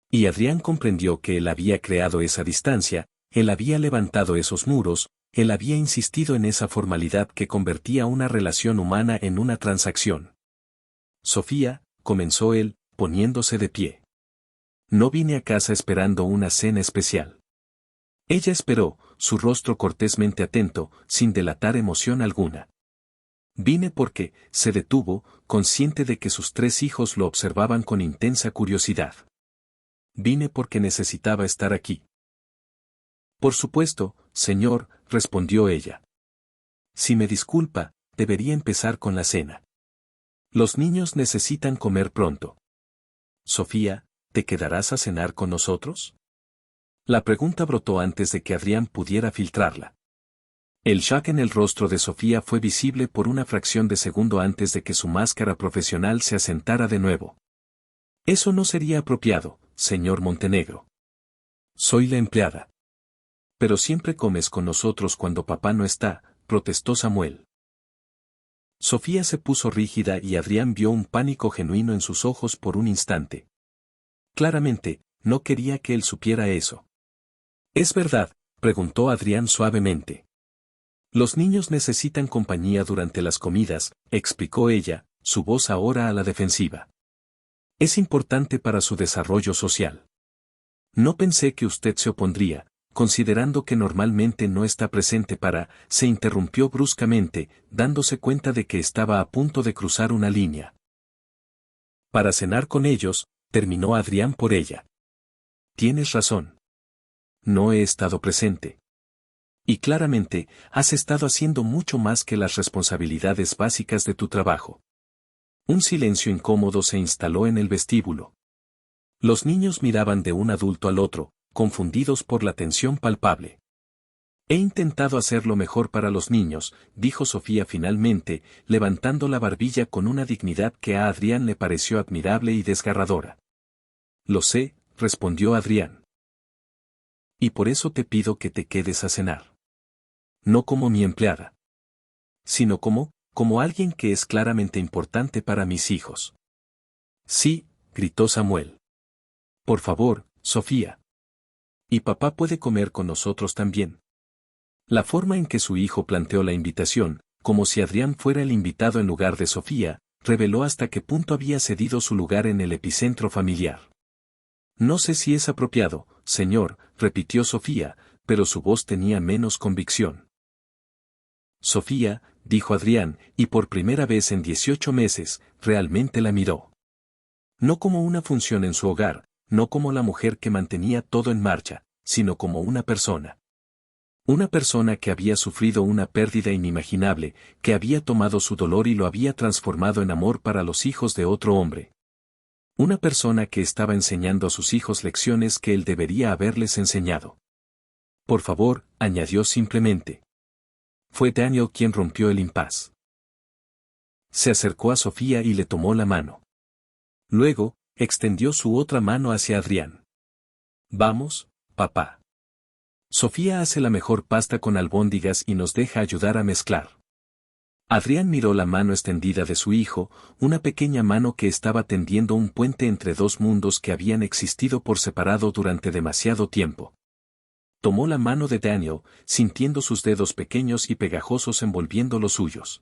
Y Adrián comprendió que él había creado esa distancia, él había levantado esos muros, él había insistido en esa formalidad que convertía una relación humana en una transacción. Sofía, comenzó él, poniéndose de pie. No vine a casa esperando una cena especial. Ella esperó, su rostro cortésmente atento, sin delatar emoción alguna. Vine porque, se detuvo, consciente de que sus 3 hijos lo observaban con intensa curiosidad. Vine porque necesitaba estar aquí. Por supuesto, señor, respondió ella. Si me disculpa, debería empezar con la cena. Los niños necesitan comer pronto. Sofía, ¿te quedarás a cenar con nosotros? La pregunta brotó antes de que Adrián pudiera filtrarla. El shock en el rostro de Sofía fue visible por una fracción de segundo antes de que su máscara profesional se asentara de nuevo. Eso no sería apropiado, señor Montenegro. Soy la empleada. Pero siempre comes con nosotros cuando papá no está, protestó Samuel. Sofía se puso rígida y Adrián vio un pánico genuino en sus ojos por un instante. Claramente, no quería que él supiera eso. ¿Es verdad?, preguntó Adrián suavemente. Los niños necesitan compañía durante las comidas, explicó ella, su voz ahora a la defensiva. Es importante para su desarrollo social. No pensé que usted se opondría, considerando que normalmente no está presente para, se interrumpió bruscamente, dándose cuenta de que estaba a punto de cruzar una línea. Para cenar con ellos, terminó Adrián por ella. Tienes razón. No he estado presente. Y claramente, has estado haciendo mucho más que las responsabilidades básicas de tu trabajo. Un silencio incómodo se instaló en el vestíbulo. Los niños miraban de un adulto al otro, confundidos por la tensión palpable. He intentado hacer lo mejor para los niños, dijo Sofía finalmente, levantando la barbilla con una dignidad que a Adrián le pareció admirable y desgarradora. Lo sé, respondió Adrián. Y por eso te pido que te quedes a cenar. No como mi empleada. Sino como alguien que es claramente importante para mis hijos. Sí, gritó Samuel. Por favor, Sofía. Y papá puede comer con nosotros también. La forma en que su hijo planteó la invitación, como si Adrián fuera el invitado en lugar de Sofía, reveló hasta qué punto había cedido su lugar en el epicentro familiar. No sé si es apropiado, señor, repitió Sofía, pero su voz tenía menos convicción. Sofía, dijo Adrián, y por primera vez en 18 meses, realmente la miró. No como una función en su hogar, no como la mujer que mantenía todo en marcha, sino como una persona. Una persona que había sufrido una pérdida inimaginable, que había tomado su dolor y lo había transformado en amor para los hijos de otro hombre. Una persona que estaba enseñando a sus hijos lecciones que él debería haberles enseñado. Por favor, añadió simplemente. Fue Daniel quien rompió el impas. Se acercó a Sofía y le tomó la mano. Luego, extendió su otra mano hacia Adrián. Vamos, papá. Sofía hace la mejor pasta con albóndigas y nos deja ayudar a mezclar. Adrián miró la mano extendida de su hijo, una pequeña mano que estaba tendiendo un puente entre 2 mundos que habían existido por separado durante demasiado tiempo. Tomó la mano de Daniel, sintiendo sus dedos pequeños y pegajosos envolviendo los suyos.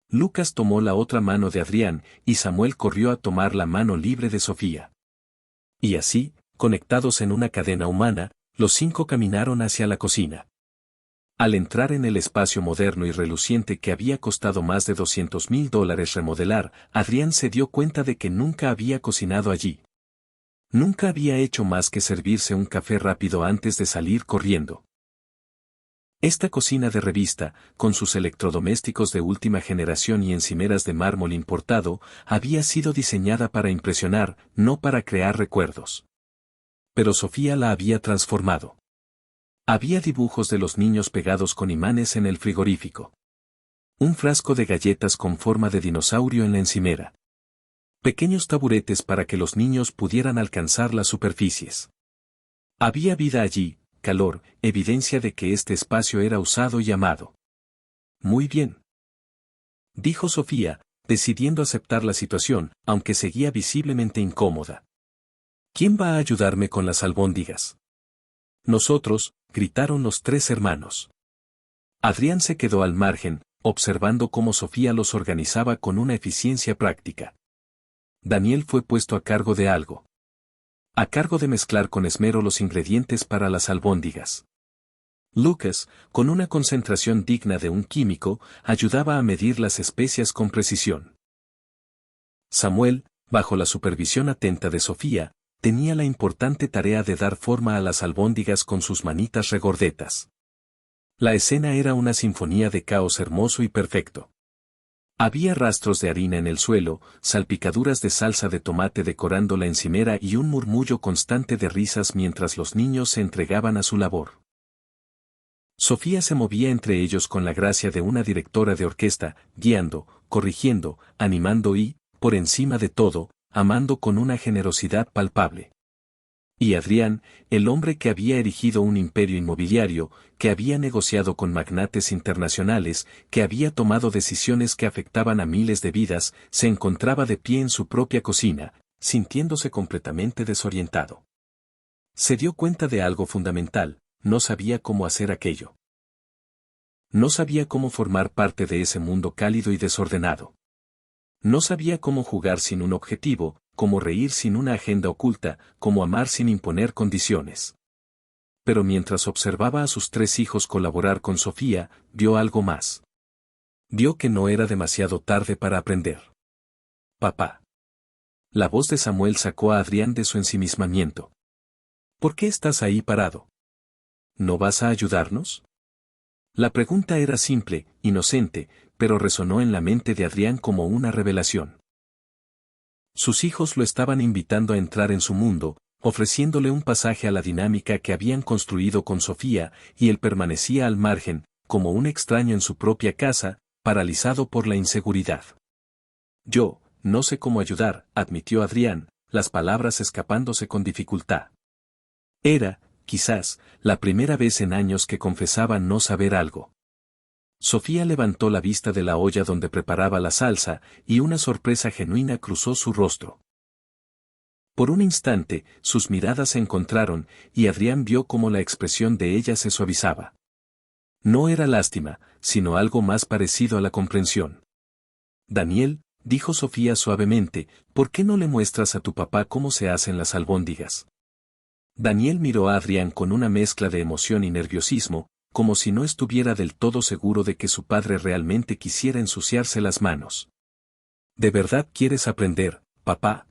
Lucas tomó la otra mano de Adrián, y Samuel corrió a tomar la mano libre de Sofía. Y así, conectados en una cadena humana, los 5 caminaron hacia la cocina. Al entrar en el espacio moderno y reluciente que había costado más de $200,000 remodelar, Adrián se dio cuenta de que nunca había cocinado allí. Nunca había hecho más que servirse un café rápido antes de salir corriendo. Esta cocina de revista, con sus electrodomésticos de última generación y encimeras de mármol importado, había sido diseñada para impresionar, no para crear recuerdos. Pero Sofía la había transformado. Había dibujos de los niños pegados con imanes en el frigorífico. Un frasco de galletas con forma de dinosaurio en la encimera. Pequeños taburetes para que los niños pudieran alcanzar las superficies. Había vida allí, calor, evidencia de que este espacio era usado y amado. Muy bien, dijo Sofía, decidiendo aceptar la situación, aunque seguía visiblemente incómoda. ¿Quién va a ayudarme con las albóndigas? Nosotros, gritaron los tres hermanos. Adrián se quedó al margen, observando cómo Sofía los organizaba con una eficiencia práctica. Daniel fue puesto a cargo de algo. A cargo de mezclar con esmero los ingredientes para las albóndigas. Lucas, con una concentración digna de un químico, ayudaba a medir las especias con precisión. Samuel, bajo la supervisión atenta de Sofía, tenía la importante tarea de dar forma a las albóndigas con sus manitas regordetas. La escena era una sinfonía de caos hermoso y perfecto. Había rastros de harina en el suelo, salpicaduras de salsa de tomate decorando la encimera y un murmullo constante de risas mientras los niños se entregaban a su labor. Sofía se movía entre ellos con la gracia de una directora de orquesta, guiando, corrigiendo, animando y, por encima de todo, amando con una generosidad palpable. Y Adrián, el hombre que había erigido un imperio inmobiliario, que había negociado con magnates internacionales, que había tomado decisiones que afectaban a miles de vidas, se encontraba de pie en su propia cocina, sintiéndose completamente desorientado. Se dio cuenta de algo fundamental, no sabía cómo hacer aquello. No sabía cómo formar parte de ese mundo cálido y desordenado. No sabía cómo jugar sin un objetivo, cómo reír sin una agenda oculta, cómo amar sin imponer condiciones. Pero mientras observaba a sus tres hijos colaborar con Sofía, vio algo más. Vio que no era demasiado tarde para aprender. Papá. La voz de Samuel sacó a Adrián de su ensimismamiento. ¿Por qué estás ahí parado? ¿No vas a ayudarnos? La pregunta era simple, inocente, pero resonó en la mente de Adrián como una revelación. Sus hijos lo estaban invitando a entrar en su mundo, ofreciéndole un pasaje a la dinámica que habían construido con Sofía, y él permanecía al margen, como un extraño en su propia casa, paralizado por la inseguridad. Yo, no sé cómo ayudar, admitió Adrián, las palabras escapándose con dificultad. Era, quizás, la primera vez en años que confesaba no saber algo. Sofía levantó la vista de la olla donde preparaba la salsa, y una sorpresa genuina cruzó su rostro. Por un instante, sus miradas se encontraron, y Adrián vio cómo la expresión de ella se suavizaba. No era lástima, sino algo más parecido a la comprensión. Daniel, dijo Sofía suavemente, ¿por qué no le muestras a tu papá cómo se hacen las albóndigas? Daniel miró a Adrián con una mezcla de emoción y nerviosismo, como si no estuviera del todo seguro de que su padre realmente quisiera ensuciarse las manos. ¿De verdad quieres aprender, papá?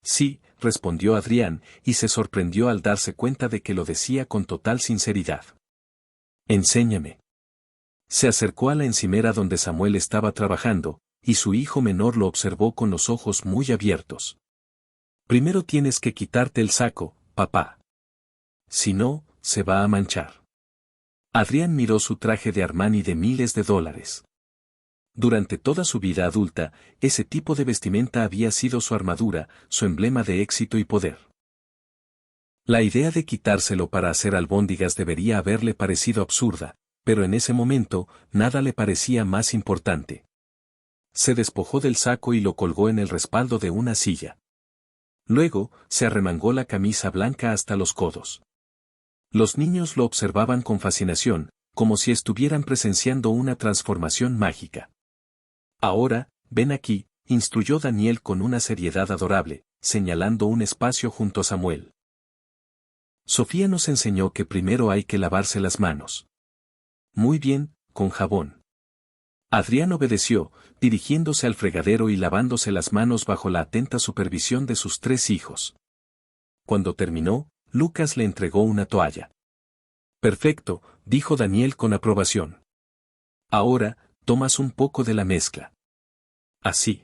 Sí, respondió Adrián, y se sorprendió al darse cuenta de que lo decía con total sinceridad. Enséñame. Se acercó a la encimera donde Samuel estaba trabajando, y su hijo menor lo observó con los ojos muy abiertos. Primero tienes que quitarte el saco, papá. Si no, se va a manchar. Adrián miró su traje de Armani de miles de dólares. Durante toda su vida adulta, ese tipo de vestimenta había sido su armadura, su emblema de éxito y poder. La idea de quitárselo para hacer albóndigas debería haberle parecido absurda, pero en ese momento, nada le parecía más importante. Se despojó del saco y lo colgó en el respaldo de una silla. Luego, se arremangó la camisa blanca hasta los codos. Los niños lo observaban con fascinación, como si estuvieran presenciando una transformación mágica. Ahora, ven aquí, instruyó Daniel con una seriedad adorable, señalando un espacio junto a Samuel. Sofía nos enseñó que primero hay que lavarse las manos. Muy bien, con jabón. Adrián obedeció, dirigiéndose al fregadero y lavándose las manos bajo la atenta supervisión de sus 3 hijos. Cuando terminó, Lucas le entregó una toalla. Perfecto, dijo Daniel con aprobación. Ahora, tomas un poco de la mezcla. Así.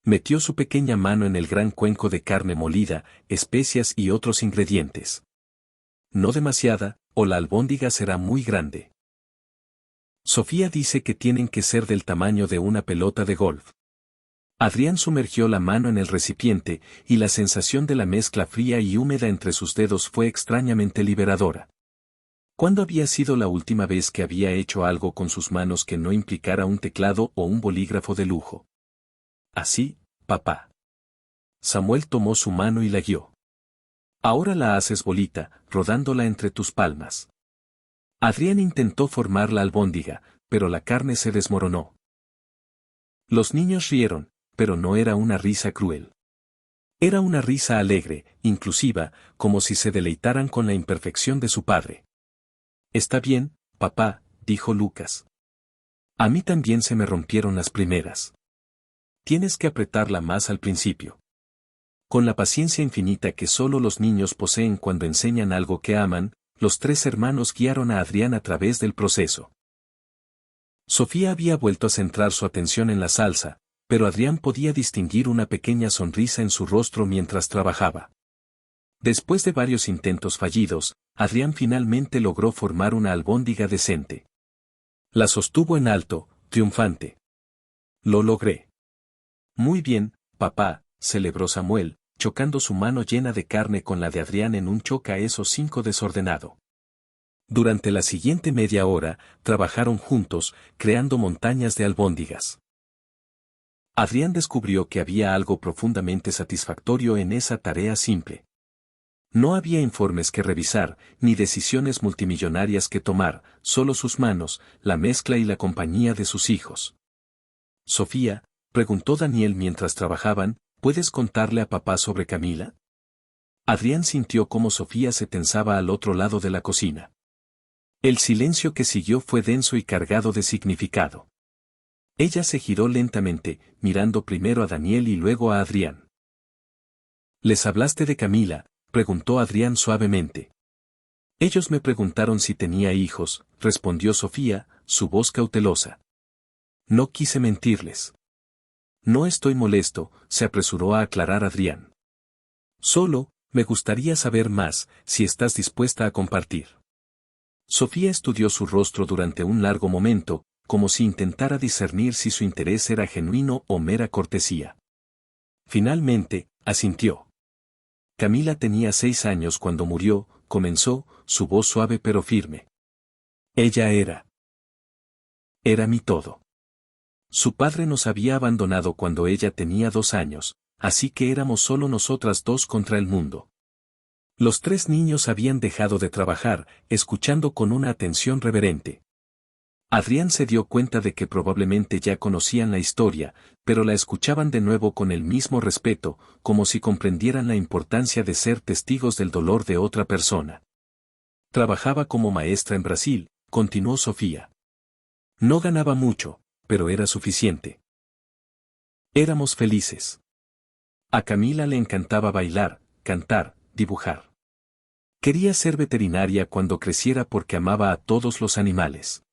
Metió su pequeña mano en el gran cuenco de carne molida, especias y otros ingredientes. No demasiada, o la albóndiga será muy grande. Sofía dice que tienen que ser del tamaño de una pelota de golf. Adrián sumergió la mano en el recipiente, y la sensación de la mezcla fría y húmeda entre sus dedos fue extrañamente liberadora. ¿Cuándo había sido la última vez que había hecho algo con sus manos que no implicara un teclado o un bolígrafo de lujo? Así, papá. Samuel tomó su mano y la guió. Ahora la haces bolita, rodándola entre tus palmas. Adrián intentó formar la albóndiga, pero la carne se desmoronó. Los niños rieron, pero no era una risa cruel. Era una risa alegre, inclusiva, como si se deleitaran con la imperfección de su padre. Está bien, papá, dijo Lucas. A mí también se me rompieron las primeras. Tienes que apretarla más al principio. Con la paciencia infinita que solo los niños poseen cuando enseñan algo que aman, los 3 hermanos guiaron a Adrián a través del proceso. Sofía había vuelto a centrar su atención en la salsa, pero Adrián podía distinguir una pequeña sonrisa en su rostro mientras trabajaba. Después de varios intentos fallidos, Adrián finalmente logró formar una albóndiga decente. La sostuvo en alto, triunfante. Lo logré. Muy bien, papá, celebró Samuel, chocando su mano llena de carne con la de Adrián en un choca-eso 5 desordenado. Durante la siguiente media hora, trabajaron juntos, creando montañas de albóndigas. Adrián descubrió que había algo profundamente satisfactorio en esa tarea simple. No había informes que revisar, ni decisiones multimillonarias que tomar, solo sus manos, la mezcla y la compañía de sus hijos. Sofía, preguntó Daniel mientras trabajaban, ¿puedes contarle a papá sobre Camila? Adrián sintió cómo Sofía se tensaba al otro lado de la cocina. El silencio que siguió fue denso y cargado de significado. Ella se giró lentamente, mirando primero a Daniel y luego a Adrián. ¿Les hablaste de Camila?, preguntó Adrián suavemente. Ellos me preguntaron si tenía hijos, respondió Sofía, su voz cautelosa. No quise mentirles. No estoy molesto, se apresuró a aclarar Adrián. Solo, me gustaría saber más, si estás dispuesta a compartir. Sofía estudió su rostro durante un largo momento, como si intentara discernir si su interés era genuino o mera cortesía. Finalmente, asintió. Camila tenía 6 años cuando murió, comenzó, su voz suave pero firme. Ella era mi todo. Su padre nos había abandonado cuando ella tenía 2 años, así que éramos solo nosotras dos contra el mundo. Los 3 niños habían dejado de trabajar, escuchando con una atención reverente. Adrián se dio cuenta de que probablemente ya conocían la historia, pero la escuchaban de nuevo con el mismo respeto, como si comprendieran la importancia de ser testigos del dolor de otra persona. Trabajaba como maestra en Brasil, continuó Sofía. No ganaba mucho, pero era suficiente. Éramos felices. A Camila le encantaba bailar, cantar, dibujar. Quería ser veterinaria cuando creciera porque amaba a todos los animales.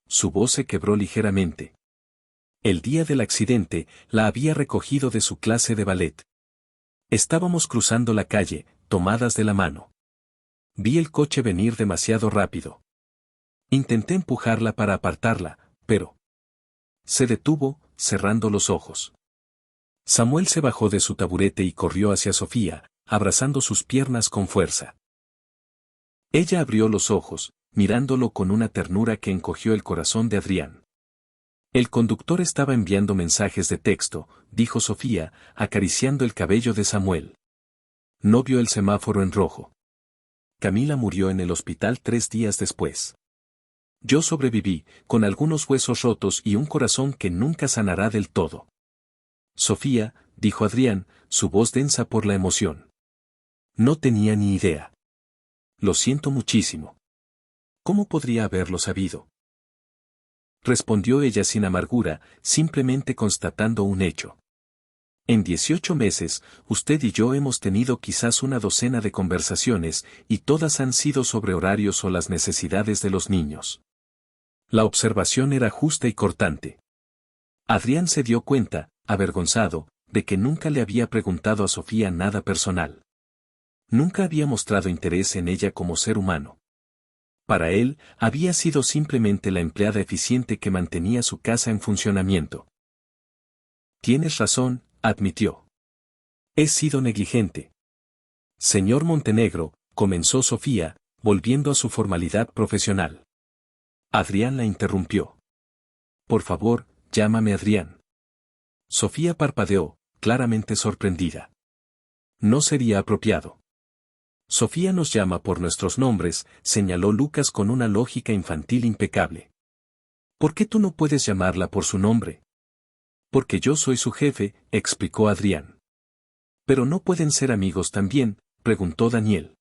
Su voz se quebró ligeramente. El día del accidente, la había recogido de su clase de ballet. Estábamos cruzando la calle, tomadas de la mano. Vi el coche venir demasiado rápido. Intenté empujarla para apartarla, pero se detuvo, cerrando los ojos. Samuel se bajó de su taburete y corrió hacia Sofía, abrazando sus piernas con fuerza. Ella abrió los ojos, mirándolo con una ternura que encogió el corazón de Adrián. El conductor estaba enviando mensajes de texto, dijo Sofía, acariciando el cabello de Samuel. No vio el semáforo en rojo. Camila murió en el hospital 3 días después. Yo sobreviví, con algunos huesos rotos y un corazón que nunca sanará del todo. Sofía, dijo Adrián, su voz densa por la emoción. No tenía ni idea. Lo siento muchísimo. ¿Cómo podría haberlo sabido? respondió ella sin amargura, simplemente constatando un hecho. En 18 meses, usted y yo hemos tenido quizás una docena de conversaciones, y todas han sido sobre horarios o las necesidades de los niños. La observación era justa y cortante. Adrián se dio cuenta, avergonzado, de que nunca le había preguntado a Sofía nada personal. Nunca había mostrado interés en ella como ser humano. Para él, había sido simplemente la empleada eficiente que mantenía su casa en funcionamiento. Tienes razón, admitió. He sido negligente. Señor Montenegro, comenzó Sofía, volviendo a su formalidad profesional. Adrián la interrumpió. Por favor, llámame Adrián. Sofía parpadeó, claramente sorprendida. No sería apropiado. Sofía nos llama por nuestros nombres, señaló Lucas con una lógica infantil impecable. ¿Por qué tú no puedes llamarla por su nombre? Porque yo soy su jefe, explicó Adrián. ¿Pero no pueden ser amigos también?, preguntó Daniel.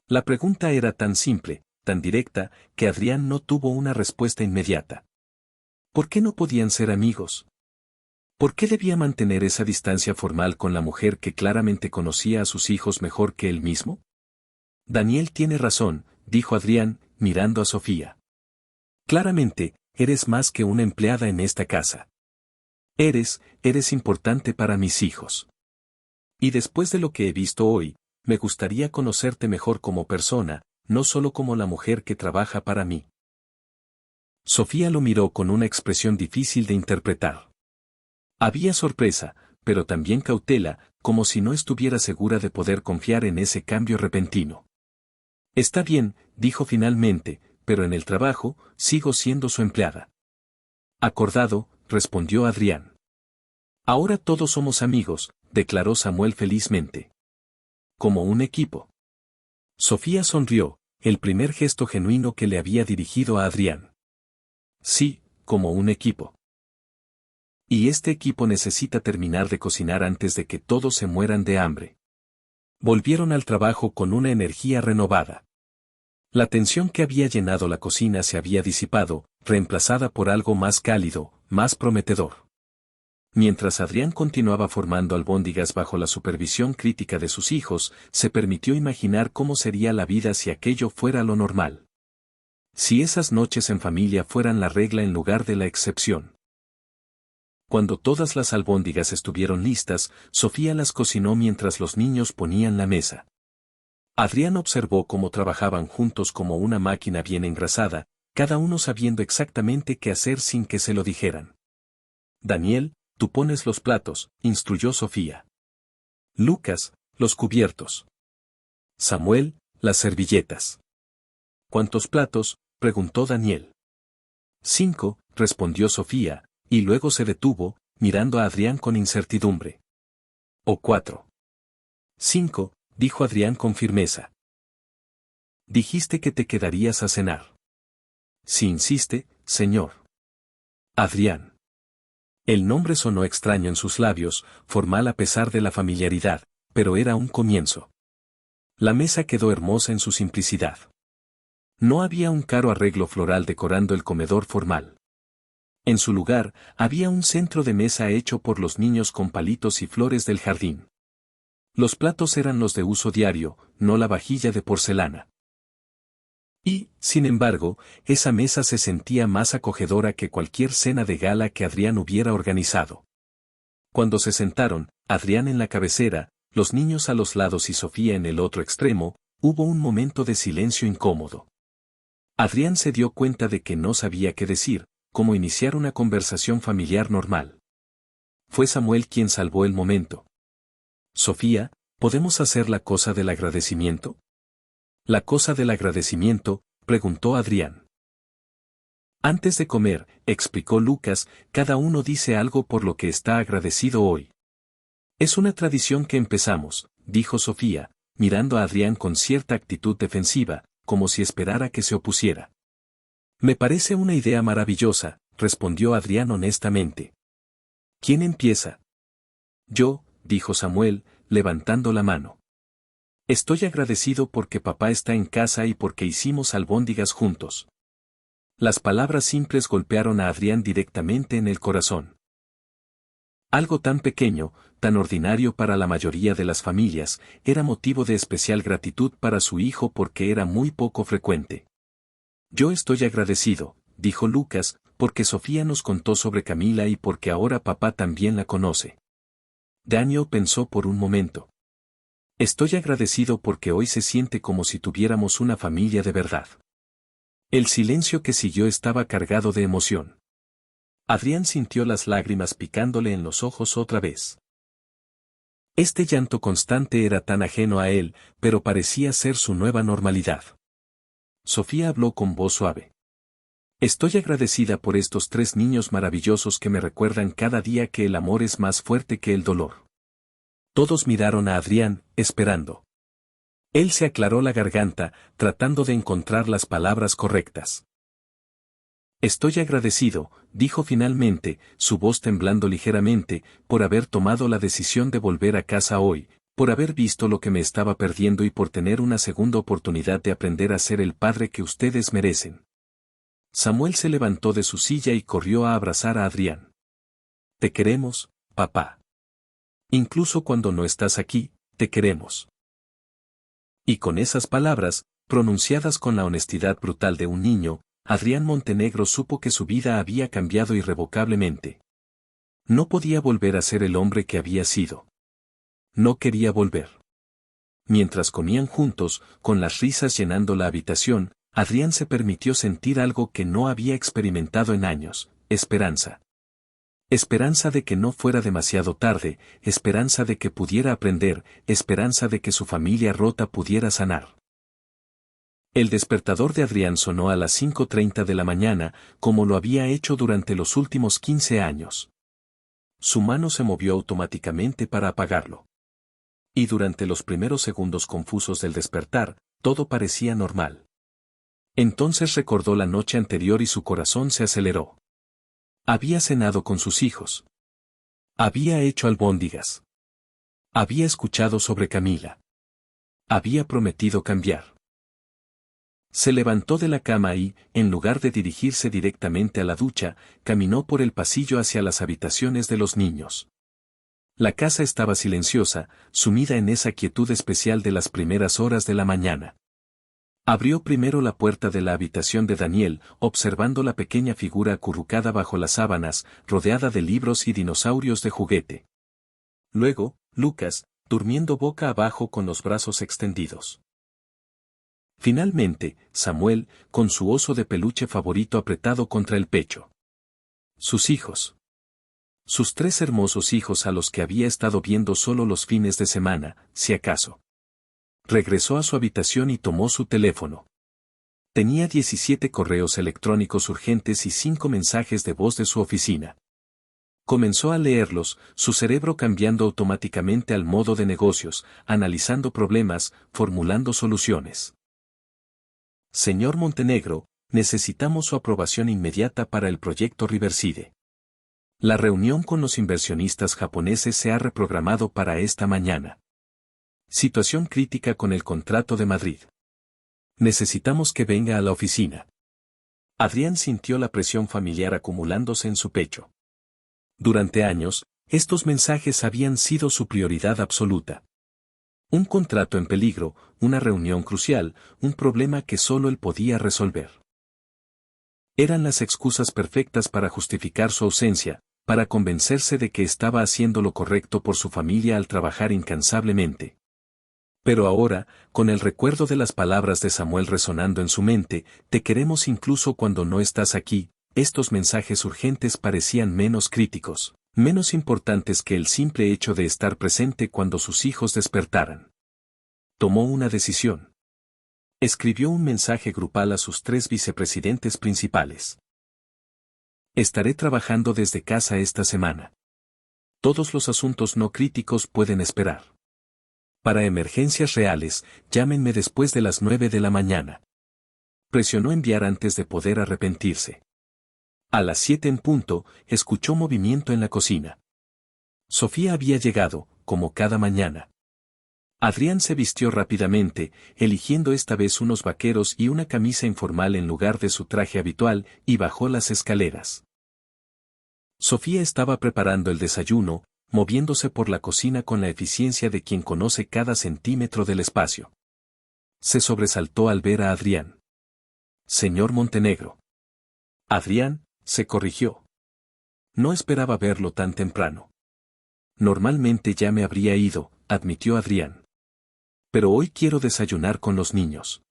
La pregunta era tan simple, tan directa, que Adrián no tuvo una respuesta inmediata. ¿Por qué no podían ser amigos? ¿Por qué debía mantener esa distancia formal con la mujer que claramente conocía a sus hijos mejor que él mismo? Daniel tiene razón, dijo Adrián, mirando a Sofía. Claramente, eres más que una empleada en esta casa. Eres importante para mis hijos. Y después de lo que he visto hoy, me gustaría conocerte mejor como persona, no solo como la mujer que trabaja para mí. Sofía lo miró con una expresión difícil de interpretar. Había sorpresa, pero también cautela, como si no estuviera segura de poder confiar en ese cambio repentino. Está bien, dijo finalmente, pero en el trabajo, sigo siendo su empleada. Acordado, respondió Adrián. Ahora todos somos amigos, declaró Samuel felizmente. Como un equipo. Sofía sonrió, el primer gesto genuino que le había dirigido a Adrián. Sí, como un equipo. Y este equipo necesita terminar de cocinar antes de que todos se mueran de hambre. Volvieron al trabajo con una energía renovada. La tensión que había llenado la cocina se había disipado, reemplazada por algo más cálido, más prometedor. Mientras Adrián continuaba formando albóndigas bajo la supervisión crítica de sus hijos, se permitió imaginar cómo sería la vida si aquello fuera lo normal. Si esas noches en familia fueran la regla en lugar de la excepción. Cuando todas las albóndigas estuvieron listas, Sofía las cocinó mientras los niños ponían la mesa. Adrián observó cómo trabajaban juntos como una máquina bien engrasada, cada uno sabiendo exactamente qué hacer sin que se lo dijeran. Daniel, tú pones los platos, instruyó Sofía. Lucas, los cubiertos. Samuel, las servilletas. ¿Cuántos platos?, preguntó Daniel. 5, respondió Sofía, y luego se detuvo, mirando a Adrián con incertidumbre. ¿O 4? 5, dijo Adrián con firmeza. Dijiste que te quedarías a cenar. Si insiste, señor. Adrián. El nombre sonó extraño en sus labios, formal a pesar de la familiaridad, pero era un comienzo. La mesa quedó hermosa en su simplicidad. No había un caro arreglo floral decorando el comedor formal. En su lugar, había un centro de mesa hecho por los niños con palitos y flores del jardín. Los platos eran los de uso diario, no la vajilla de porcelana. Y, sin embargo, esa mesa se sentía más acogedora que cualquier cena de gala que Adrián hubiera organizado. Cuando se sentaron, Adrián en la cabecera, los niños a los lados y Sofía en el otro extremo, hubo un momento de silencio incómodo. Adrián se dio cuenta de que no sabía qué decir, cómo iniciar una conversación familiar normal. Fue Samuel quien salvó el momento. Sofía, ¿podemos hacer la cosa del agradecimiento? ¿La cosa del agradecimiento?, preguntó Adrián. Antes de comer, explicó Lucas, cada uno dice algo por lo que está agradecido hoy. Es una tradición que empezamos, dijo Sofía, mirando a Adrián con cierta actitud defensiva, como si esperara que se opusiera. Me parece una idea maravillosa, respondió Adrián honestamente. ¿Quién empieza? Yo, dijo Samuel, levantando la mano. Estoy agradecido porque papá está en casa y porque hicimos albóndigas juntos. Las palabras simples golpearon a Adrián directamente en el corazón. Algo tan pequeño, tan ordinario para la mayoría de las familias, era motivo de especial gratitud para su hijo porque era muy poco frecuente. Yo estoy agradecido, dijo Lucas, porque Sofía nos contó sobre Camila y porque ahora papá también la conoce. Daniel pensó por un momento. Estoy agradecido porque hoy se siente como si tuviéramos una familia de verdad. El silencio que siguió estaba cargado de emoción. Adrián sintió las lágrimas picándole en los ojos otra vez. Este llanto constante era tan ajeno a él, pero parecía ser su nueva normalidad. Sofía habló con voz suave. Estoy agradecida por estos 3 niños maravillosos que me recuerdan cada día que el amor es más fuerte que el dolor. Todos miraron a Adrián, esperando. Él se aclaró la garganta, tratando de encontrar las palabras correctas. Estoy agradecido, dijo finalmente, su voz temblando ligeramente, por haber tomado la decisión de volver a casa hoy, por haber visto lo que me estaba perdiendo y por tener una segunda oportunidad de aprender a ser el padre que ustedes merecen. Samuel se levantó de su silla y corrió a abrazar a Adrián. Te queremos, papá. Incluso cuando no estás aquí, te queremos. Y con esas palabras, pronunciadas con la honestidad brutal de un niño, Adrián Montenegro supo que su vida había cambiado irrevocablemente. No podía volver a ser el hombre que había sido. No quería volver. Mientras comían juntos, con las risas llenando la habitación, Adrián se permitió sentir algo que no había experimentado en años: esperanza. Esperanza de que no fuera demasiado tarde, esperanza de que pudiera aprender, esperanza de que su familia rota pudiera sanar. El despertador de Adrián sonó a las 5:30 de la mañana, como lo había hecho durante los últimos 15 años. Su mano se movió automáticamente para apagarlo. Y durante los primeros segundos confusos del despertar, todo parecía normal. Entonces recordó la noche anterior y su corazón se aceleró. Había cenado con sus hijos. Había hecho albóndigas. Había escuchado sobre Camila. Había prometido cambiar. Se levantó de la cama y, en lugar de dirigirse directamente a la ducha, caminó por el pasillo hacia las habitaciones de los niños. La casa estaba silenciosa, sumida en esa quietud especial de las primeras horas de la mañana. Abrió primero la puerta de la habitación de Daniel, observando la pequeña figura acurrucada bajo las sábanas, rodeada de libros y dinosaurios de juguete. Luego, Lucas, durmiendo boca abajo con los brazos extendidos. Finalmente, Samuel, con su oso de peluche favorito apretado contra el pecho. Sus hijos. Sus 3 hermosos hijos a los que había estado viendo solo los fines de semana, si acaso. Regresó a su habitación y tomó su teléfono. Tenía 17 correos electrónicos urgentes y 5 mensajes de voz de su oficina. Comenzó a leerlos, su cerebro cambiando automáticamente al modo de negocios, analizando problemas, formulando soluciones. Señor Montenegro, necesitamos su aprobación inmediata para el proyecto Riverside. La reunión con los inversionistas japoneses se ha reprogramado para esta mañana. Situación crítica con el contrato de Madrid. Necesitamos que venga a la oficina. Adrián sintió la presión familiar acumulándose en su pecho. Durante años, estos mensajes habían sido su prioridad absoluta. Un contrato en peligro, una reunión crucial, un problema que solo él podía resolver. Eran las excusas perfectas para justificar su ausencia, para convencerse de que estaba haciendo lo correcto por su familia al trabajar incansablemente. Pero ahora, con el recuerdo de las palabras de Samuel resonando en su mente, te queremos incluso cuando no estás aquí, estos mensajes urgentes parecían menos críticos, menos importantes que el simple hecho de estar presente cuando sus hijos despertaran. Tomó una decisión. Escribió un mensaje grupal a sus 3 vicepresidentes principales. Estaré trabajando desde casa esta semana. Todos los asuntos no críticos pueden esperar. Para emergencias reales, llámenme después de las 9 de la mañana. Presionó enviar antes de poder arrepentirse. A las 7 en punto, escuchó movimiento en la cocina. Sofía había llegado, como cada mañana. Adrián se vistió rápidamente, eligiendo esta vez unos vaqueros y una camisa informal en lugar de su traje habitual, y bajó las escaleras. Sofía estaba preparando el desayuno, moviéndose por la cocina con la eficiencia de quien conoce cada centímetro del espacio. Se sobresaltó al ver a Adrián. «Señor Montenegro». Adrián, se corrigió. No esperaba verlo tan temprano. Normalmente ya me habría ido, admitió Adrián. Pero hoy quiero desayunar con los niños.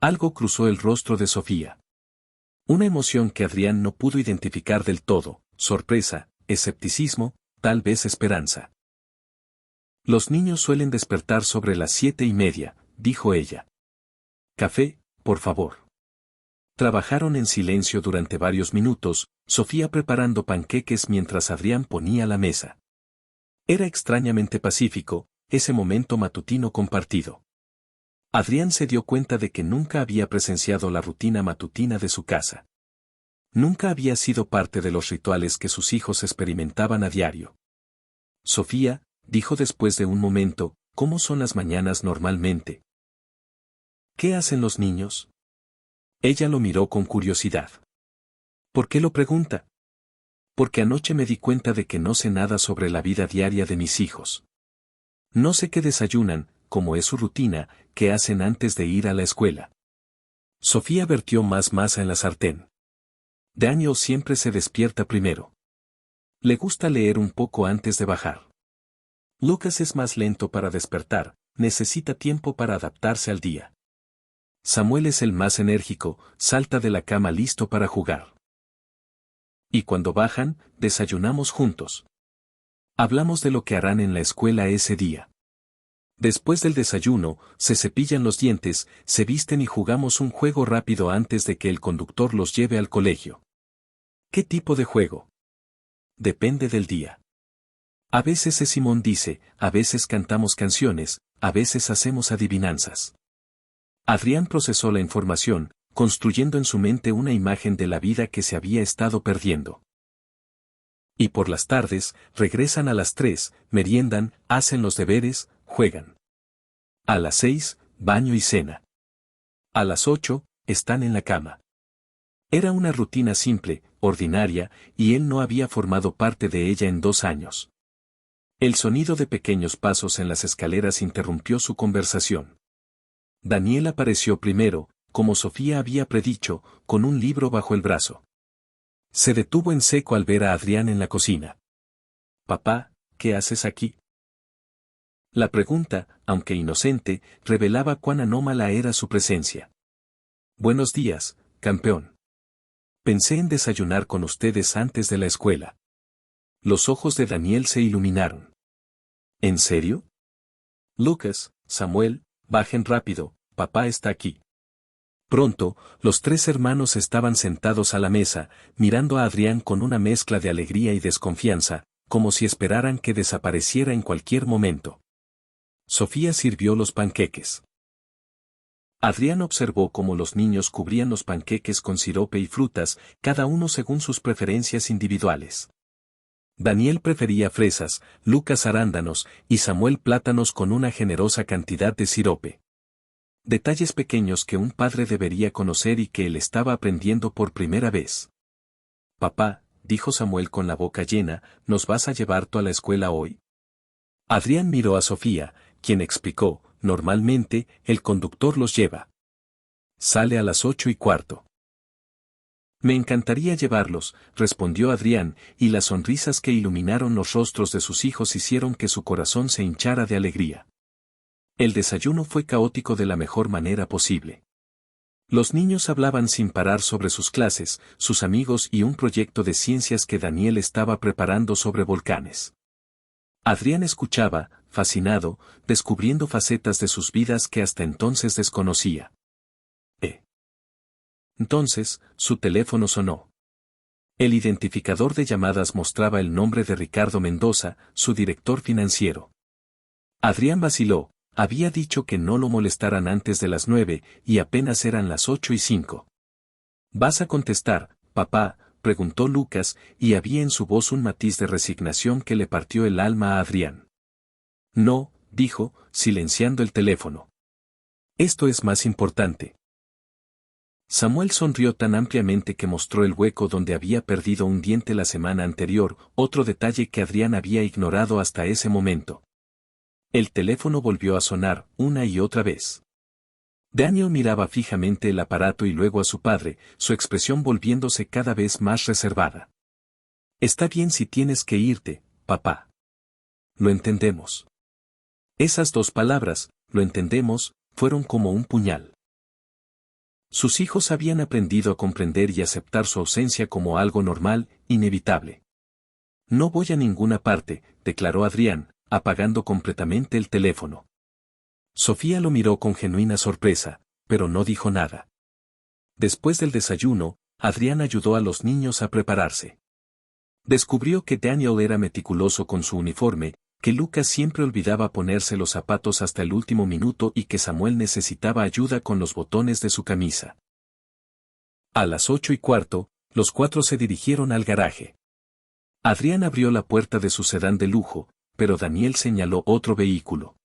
Algo cruzó el rostro de Sofía. Una emoción que Adrián no pudo identificar del todo, sorpresa, escepticismo, tal vez esperanza. Los niños suelen despertar sobre las 7:30, dijo ella. Café, por favor. Trabajaron en silencio durante varios minutos, Sofía preparando panqueques mientras Adrián ponía la mesa. Era extrañamente pacífico, ese momento matutino compartido. Adrián se dio cuenta de que nunca había presenciado la rutina matutina de su casa. Nunca había sido parte de los rituales que sus hijos experimentaban a diario. Sofía, dijo después de un momento, ¿cómo son las mañanas normalmente? ¿Qué hacen los niños? Ella lo miró con curiosidad. ¿Por qué lo pregunta? Porque anoche me di cuenta de que no sé nada sobre la vida diaria de mis hijos. No sé qué desayunan, como es su rutina, qué hacen antes de ir a la escuela. Sofía vertió más masa en la sartén. Daniel siempre se despierta primero. Le gusta leer un poco antes de bajar. Lucas es más lento para despertar, necesita tiempo para adaptarse al día. Samuel es el más enérgico, salta de la cama listo para jugar. Y cuando bajan, desayunamos juntos. Hablamos de lo que harán en la escuela ese día. Después del desayuno, se cepillan los dientes, se visten y jugamos un juego rápido antes de que el conductor los lleve al colegio. ¿Qué tipo de juego? Depende del día. A veces Simón dice, a veces cantamos canciones, a veces hacemos adivinanzas. Adrián procesó la información, construyendo en su mente una imagen de la vida que se había estado perdiendo. Y por las tardes, regresan a las 3, meriendan, hacen los deberes, juegan. A las 6, baño y cena. A las 8, están en la cama. Era una rutina simple, ordinaria, y él no había formado parte de ella en 2 años. El sonido de pequeños pasos en las escaleras interrumpió su conversación. Daniel apareció primero, como Sofía había predicho, con un libro bajo el brazo. Se detuvo en seco al ver a Adrián en la cocina. «Papá, ¿qué haces aquí?» La pregunta, aunque inocente, revelaba cuán anómala era su presencia. «Buenos días, campeón. Pensé en desayunar con ustedes antes de la escuela». Los ojos de Daniel se iluminaron. ¿En serio? Lucas, Samuel, bajen rápido, papá está aquí. Pronto, los 3 hermanos estaban sentados a la mesa, mirando a Adrián con una mezcla de alegría y desconfianza, como si esperaran que desapareciera en cualquier momento. Sofía sirvió los panqueques. Adrián observó cómo los niños cubrían los panqueques con sirope y frutas, cada uno según sus preferencias individuales. Daniel prefería fresas, Lucas arándanos, y Samuel plátanos con una generosa cantidad de sirope. Detalles pequeños que un padre debería conocer y que él estaba aprendiendo por primera vez. «Papá», dijo Samuel con la boca llena, «¿nos vas a llevar tú a la escuela hoy?» Adrián miró a Sofía, quien explicó, «Normalmente, el conductor los lleva. Sale a las 8:15». «Me encantaría llevarlos», respondió Adrián, y las sonrisas que iluminaron los rostros de sus hijos hicieron que su corazón se hinchara de alegría. El desayuno fue caótico de la mejor manera posible. Los niños hablaban sin parar sobre sus clases, sus amigos y un proyecto de ciencias que Daniel estaba preparando sobre volcanes. Adrián escuchaba, fascinado, descubriendo facetas de sus vidas que hasta entonces desconocía. Entonces, su teléfono sonó. El identificador de llamadas mostraba el nombre de Ricardo Mendoza, su director financiero. Adrián vaciló. Había dicho que no lo molestaran antes de las 9, y apenas eran las 8:05. «¿Vas a contestar, papá?», preguntó Lucas, y había en su voz un matiz de resignación que le partió el alma a Adrián. «No, dijo, silenciando el teléfono. Esto es más importante. Samuel sonrió tan ampliamente que mostró el hueco donde había perdido un diente la semana anterior, otro detalle que Adrián había ignorado hasta ese momento. El teléfono volvió a sonar, una y otra vez. Daniel miraba fijamente el aparato y luego a su padre, su expresión volviéndose cada vez más reservada. Está bien si tienes que irte, papá. Lo entendemos. Esas dos palabras, lo entendemos, fueron como un puñal. Sus hijos habían aprendido a comprender y aceptar su ausencia como algo normal, inevitable. No voy a ninguna parte, declaró Adrián, apagando completamente el teléfono. Sofía lo miró con genuina sorpresa, pero no dijo nada. Después del desayuno, Adrián ayudó a los niños a prepararse. Descubrió que Daniel era meticuloso con su uniforme, que Lucas siempre olvidaba ponerse los zapatos hasta el último minuto y que Samuel necesitaba ayuda con los botones de su camisa. A las 8:15, los cuatro se dirigieron al garaje. Adrián abrió la puerta de su sedán de lujo, pero Daniel señaló otro vehículo.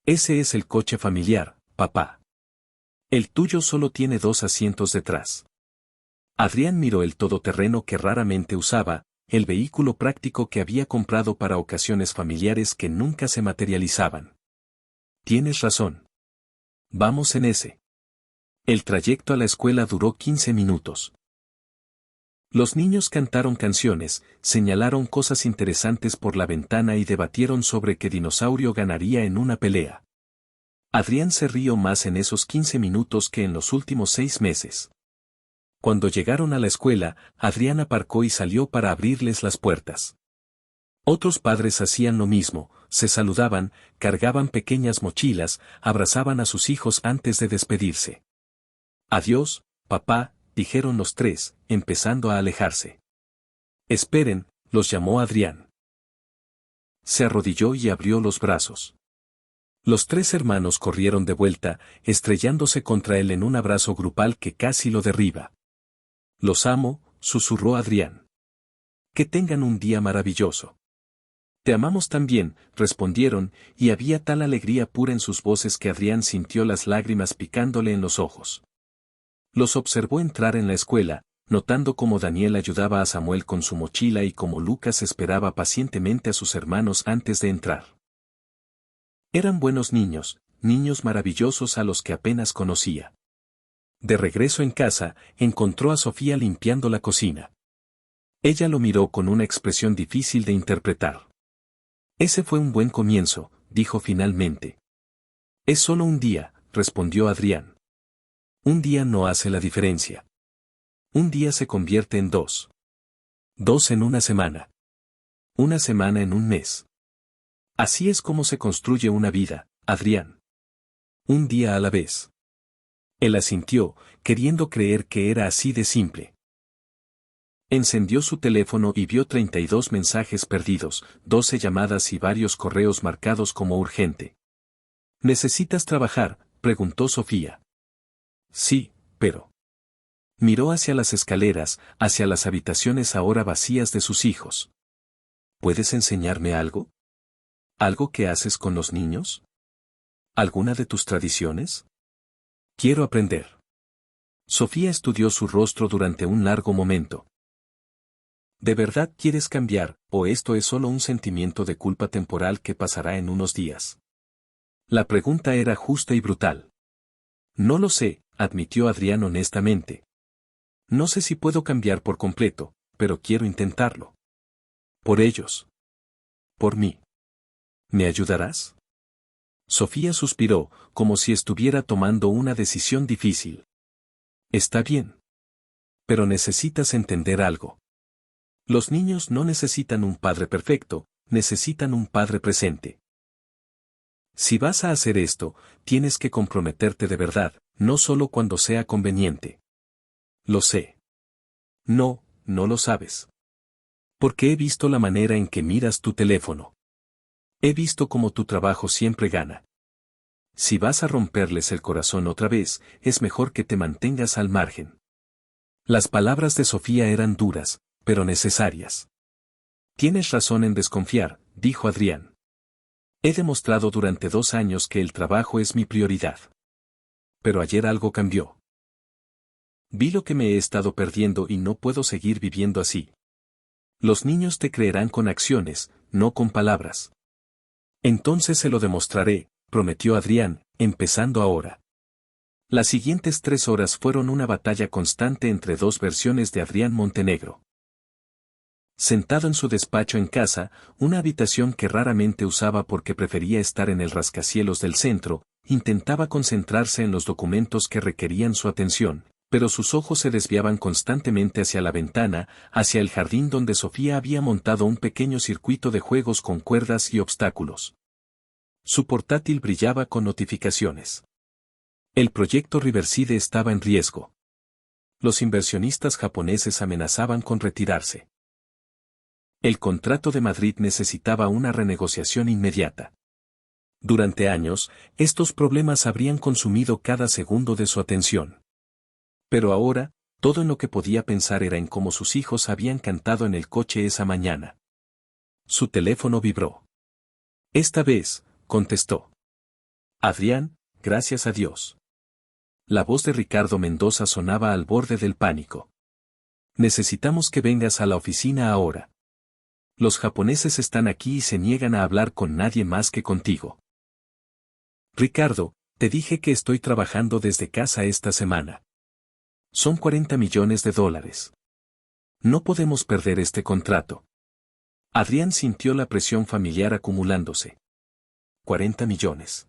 Ese es el coche familiar, papá. El tuyo solo tiene 2 asientos detrás. Adrián miró el todoterreno que raramente usaba, el vehículo práctico que había comprado para ocasiones familiares que nunca se materializaban. Tienes razón. Vamos en ese. El trayecto a la escuela duró 15 minutos. Los niños cantaron canciones, señalaron cosas interesantes por la ventana y debatieron sobre qué dinosaurio ganaría en una pelea. Adrián se rió más en esos 15 minutos que en los últimos 6 meses. Cuando llegaron a la escuela, Adrián aparcó y salió para abrirles las puertas. Otros padres hacían lo mismo, se saludaban, cargaban pequeñas mochilas, abrazaban a sus hijos antes de despedirse. Adiós, papá, dijeron los tres, empezando a alejarse. Esperen, los llamó Adrián. Se arrodilló y abrió los brazos. Los tres hermanos corrieron de vuelta, estrellándose contra él en un abrazo grupal que casi lo derriba. Los amo, susurró Adrián. Que tengan un día maravilloso. Te amamos también, respondieron, y había tal alegría pura en sus voces que Adrián sintió las lágrimas picándole en los ojos. Los observó entrar en la escuela, notando cómo Daniel ayudaba a Samuel con su mochila y cómo Lucas esperaba pacientemente a sus hermanos antes de entrar. Eran buenos niños, niños maravillosos a los que apenas conocía. De regreso en casa, encontró a Sofía limpiando la cocina. Ella lo miró con una expresión difícil de interpretar. Ese fue un buen comienzo, dijo finalmente. Es solo un día, respondió Adrián. Un día no hace la diferencia. Un día se convierte en 2. 2 en una semana. Una semana en un mes. Así es como se construye una vida, Adrián. Un día a la vez. Él asintió, queriendo creer que era así de simple. Encendió su teléfono y vio 32 mensajes perdidos, 12 llamadas y varios correos marcados como urgente. ¿Necesitas trabajar?, preguntó Sofía. Sí, pero... Miró hacia las escaleras, hacia las habitaciones ahora vacías de sus hijos. ¿Puedes enseñarme algo? ¿Algo que haces con los niños? ¿Alguna de tus tradiciones? Quiero aprender. Sofía estudió su rostro durante un largo momento. ¿De verdad quieres cambiar, o esto es solo un sentimiento de culpa temporal que pasará en unos días? La pregunta era justa y brutal. No lo sé, admitió Adrián honestamente. No sé si puedo cambiar por completo, pero quiero intentarlo. Por ellos. Por mí. ¿Me ayudarás? Sofía suspiró, como si estuviera tomando una decisión difícil. Está bien. Pero necesitas entender algo. Los niños no necesitan un padre perfecto, necesitan un padre presente. Si vas a hacer esto, tienes que comprometerte de verdad, no solo cuando sea conveniente. Lo sé. No, no lo sabes. Porque he visto la manera en que miras tu teléfono. He visto cómo tu trabajo siempre gana. Si vas a romperles el corazón otra vez, es mejor que te mantengas al margen. Las palabras de Sofía eran duras, pero necesarias. Tienes razón en desconfiar, dijo Adrián. He demostrado durante 2 años que el trabajo es mi prioridad. Pero ayer algo cambió. Vi lo que me he estado perdiendo y no puedo seguir viviendo así. Los niños te creerán con acciones, no con palabras. Entonces se lo demostraré, prometió Adrián, empezando ahora. Las siguientes 3 horas fueron una batalla constante entre dos versiones de Adrián Montenegro. Sentado en su despacho en casa, una habitación que raramente usaba porque prefería estar en el rascacielos del centro, intentaba concentrarse en los documentos que requerían su atención, pero sus ojos se desviaban constantemente hacia la ventana, hacia el jardín donde Sofía había montado un pequeño circuito de juegos con cuerdas y obstáculos. Su portátil brillaba con notificaciones. El proyecto Riverside estaba en riesgo. Los inversionistas japoneses amenazaban con retirarse. El contrato de Madrid necesitaba una renegociación inmediata. Durante años, estos problemas habrían consumido cada segundo de su atención. Pero ahora, todo en lo que podía pensar era en cómo sus hijos habían cantado en el coche esa mañana. Su teléfono vibró. Esta vez, contestó. Adrián, gracias a Dios. La voz de Ricardo Mendoza sonaba al borde del pánico. Necesitamos que vengas a la oficina ahora. Los japoneses están aquí y se niegan a hablar con nadie más que contigo. Ricardo, te dije que estoy trabajando desde casa esta semana. Son $40 millones. No podemos perder este contrato. Adrián sintió la presión familiar acumulándose. 40 millones.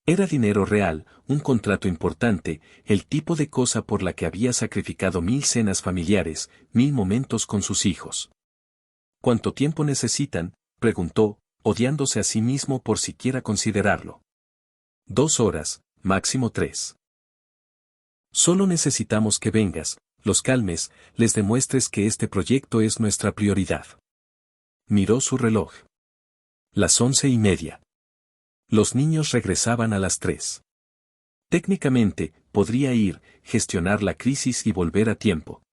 Era dinero real, un contrato importante, el tipo de cosa por la que había sacrificado 1000 cenas familiares, 1000 momentos con sus hijos. ¿Cuánto tiempo necesitan?, preguntó, odiándose a sí mismo por siquiera considerarlo. 2 horas, máximo 3. Solo necesitamos que vengas, los calmes, les demuestres que este proyecto es nuestra prioridad. Miró su reloj. Las 11:30. Los niños regresaban a las 3. Técnicamente, podría ir, gestionar la crisis y volver a tiempo.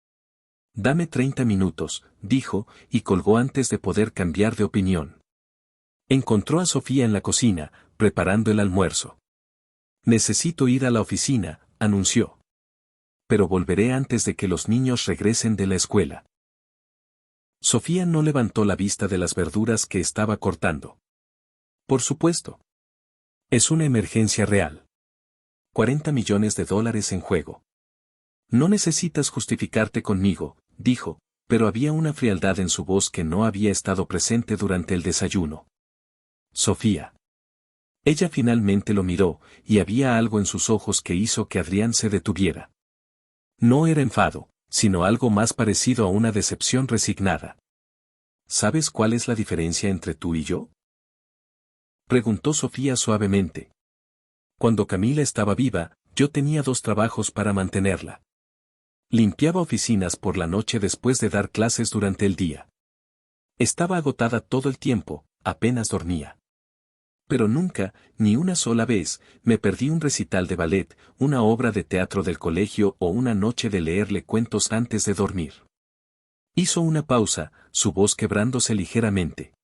Dame 30 minutos, dijo, y colgó antes de poder cambiar de opinión. Encontró a Sofía en la cocina, preparando el almuerzo. Necesito ir a la oficina, anunció. Pero volveré antes de que los niños regresen de la escuela. Sofía no levantó la vista de las verduras que estaba cortando. Por supuesto. Es una emergencia real. $40 millones en juego. No necesitas justificarte conmigo, dijo, pero había una frialdad en su voz que no había estado presente durante el desayuno. Sofía. Ella finalmente lo miró, y había algo en sus ojos que hizo que Adrián se detuviera. No era enfado, sino algo más parecido a una decepción resignada. ¿Sabes cuál es la diferencia entre tú y yo?, preguntó Sofía suavemente. Cuando Camila estaba viva, yo tenía 2 trabajos para mantenerla. Limpiaba oficinas por la noche después de dar clases durante el día. Estaba agotada todo el tiempo, apenas dormía. Pero nunca, ni una sola vez, me perdí un recital de ballet, una obra de teatro del colegio o una noche de leerle cuentos antes de dormir. Hizo una pausa, su voz quebrándose ligeramente.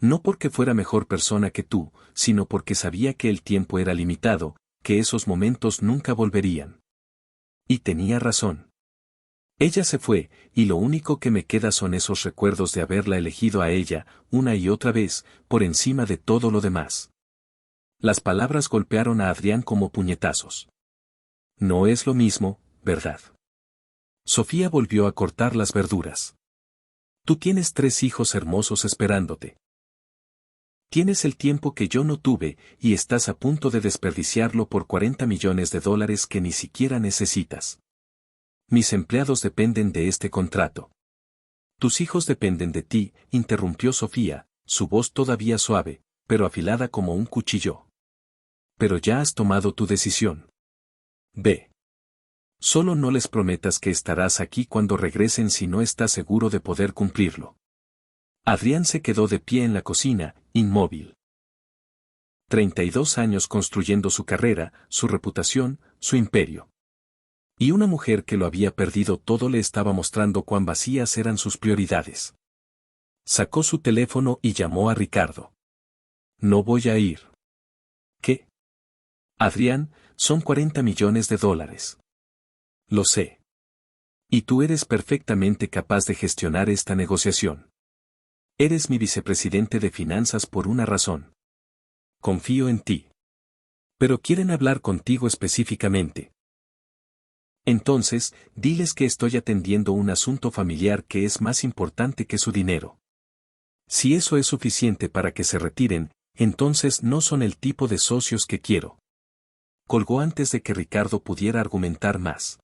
No porque fuera mejor persona que tú, sino porque sabía que el tiempo era limitado, que esos momentos nunca volverían. Y tenía razón. Ella se fue, y lo único que me queda son esos recuerdos de haberla elegido a ella, una y otra vez, por encima de todo lo demás. Las palabras golpearon a Adrián como puñetazos. No es lo mismo, ¿verdad? Sofía volvió a cortar las verduras. Tú tienes 3 hijos hermosos esperándote. Tienes el tiempo que yo no tuve, y estás a punto de desperdiciarlo por $40 millones que ni siquiera necesitas. Mis empleados dependen de este contrato. Tus hijos dependen de ti, interrumpió Sofía, su voz todavía suave, pero afilada como un cuchillo. Pero ya has tomado tu decisión. Ve. Solo no les prometas que estarás aquí cuando regresen si no estás seguro de poder cumplirlo. Adrián se quedó de pie en la cocina, inmóvil. 32 años construyendo su carrera, su reputación, su imperio. Y una mujer que lo había perdido todo le estaba mostrando cuán vacías eran sus prioridades. Sacó su teléfono y llamó a Ricardo. No voy a ir. ¿Qué? Adrián, son 40 millones de dólares. Lo sé. Y tú eres perfectamente capaz de gestionar esta negociación. Eres mi vicepresidente de finanzas por una razón. Confío en ti. Pero quieren hablar contigo específicamente. Entonces, diles que estoy atendiendo un asunto familiar que es más importante que su dinero. Si eso es suficiente para que se retiren, entonces no son el tipo de socios que quiero. Colgó antes de que Ricardo pudiera argumentar más.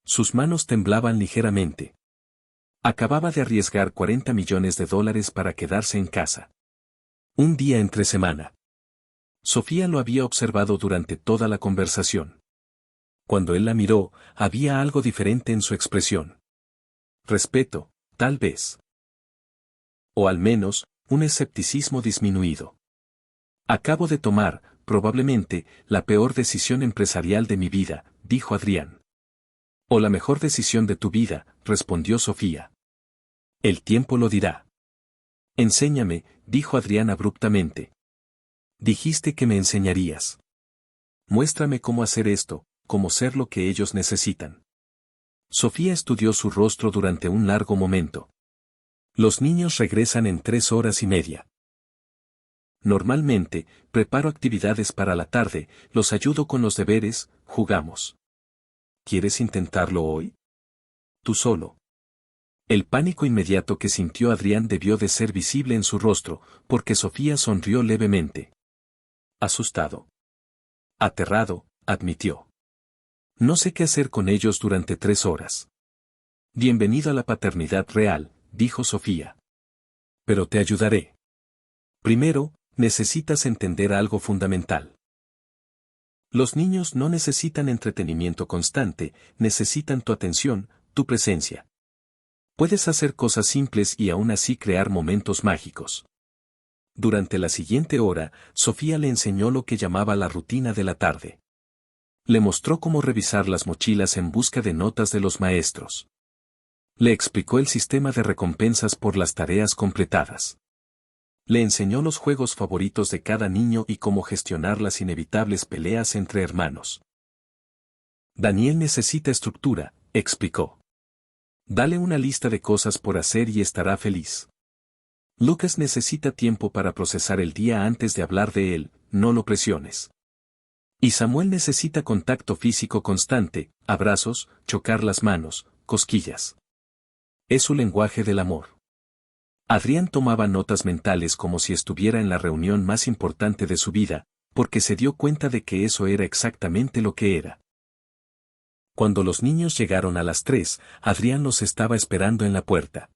Sus manos temblaban ligeramente. Acababa de arriesgar 40 millones de dólares para quedarse en casa. Un día entre semana. Sofía lo había observado durante toda la conversación. Cuando él la miró, había algo diferente en su expresión. Respeto, tal vez. O al menos, un escepticismo disminuido. Acabo de tomar, probablemente, la peor decisión empresarial de mi vida, dijo Adrián. O la mejor decisión de tu vida, respondió Sofía. El tiempo lo dirá. Enséñame, dijo Adrián abruptamente. Dijiste que me enseñarías. Muéstrame cómo hacer esto, cómo ser lo que ellos necesitan. Sofía estudió su rostro durante un largo momento. Los niños regresan en 3 horas y media. Normalmente, preparo actividades para la tarde, los ayudo con los deberes, jugamos. ¿Quieres intentarlo hoy? Tú solo. El pánico inmediato que sintió Adrián debió de ser visible en su rostro, porque Sofía sonrió levemente. Asustado. Aterrado, admitió. No sé qué hacer con ellos durante 3 horas. Bienvenido a la paternidad real, dijo Sofía. Pero te ayudaré. Primero, necesitas entender algo fundamental. Los niños no necesitan entretenimiento constante, necesitan tu atención, tu presencia. Puedes hacer cosas simples y aún así crear momentos mágicos. Durante la siguiente hora, Sofía le enseñó lo que llamaba la rutina de la tarde. Le mostró cómo revisar las mochilas en busca de notas de los maestros. Le explicó el sistema de recompensas por las tareas completadas. Le enseñó los juegos favoritos de cada niño y cómo gestionar las inevitables peleas entre hermanos. Daniel necesita estructura, explicó. Dale una lista de cosas por hacer y estará feliz. Lucas necesita tiempo para procesar el día antes de hablar de él, no lo presiones. Y Samuel necesita contacto físico constante, abrazos, chocar las manos, cosquillas. Es su lenguaje del amor. Adrián tomaba notas mentales como si estuviera en la reunión más importante de su vida, porque se dio cuenta de que eso era exactamente lo que era. Cuando los niños llegaron a las 3, Adrián los estaba esperando en la puerta.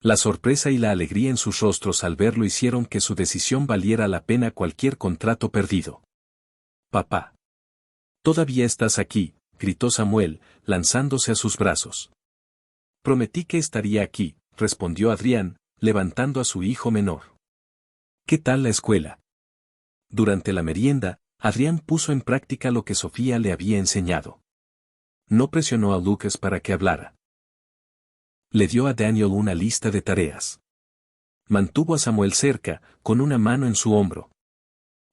La sorpresa y la alegría en sus rostros al verlo hicieron que su decisión valiera la pena cualquier contrato perdido. Papá. Todavía estás aquí, gritó Samuel, lanzándose a sus brazos. Prometí que estaría aquí, respondió Adrián, levantando a su hijo menor. ¿Qué tal la escuela? Durante la merienda, Adrián puso en práctica lo que Sofía le había enseñado. No presionó a Lucas para que hablara. Le dio a Daniel una lista de tareas. Mantuvo a Samuel cerca, con una mano en su hombro.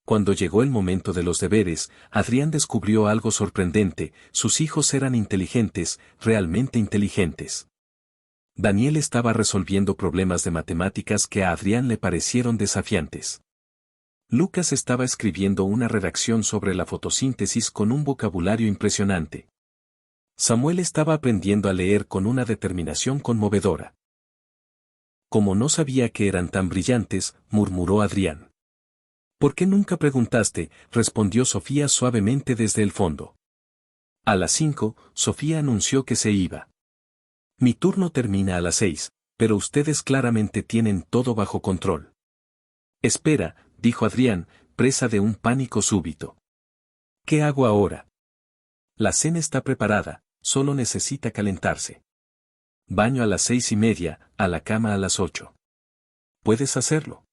Cuando llegó el momento de los deberes, Adrián descubrió algo sorprendente: sus hijos eran inteligentes, realmente inteligentes. Daniel estaba resolviendo problemas de matemáticas que a Adrián le parecieron desafiantes. Lucas estaba escribiendo una redacción sobre la fotosíntesis con un vocabulario impresionante. Samuel estaba aprendiendo a leer con una determinación conmovedora. Como no sabía que eran tan brillantes, murmuró Adrián. ¿Por qué nunca preguntaste?, respondió Sofía suavemente desde el fondo. A las 5, Sofía anunció que se iba. Mi turno termina a las 6, pero ustedes claramente tienen todo bajo control. Espera, dijo Adrián, presa de un pánico súbito. ¿Qué hago ahora? La cena está preparada, solo necesita calentarse. Baño a las 6:30, a la cama a las 8. ¿Puedes hacerlo?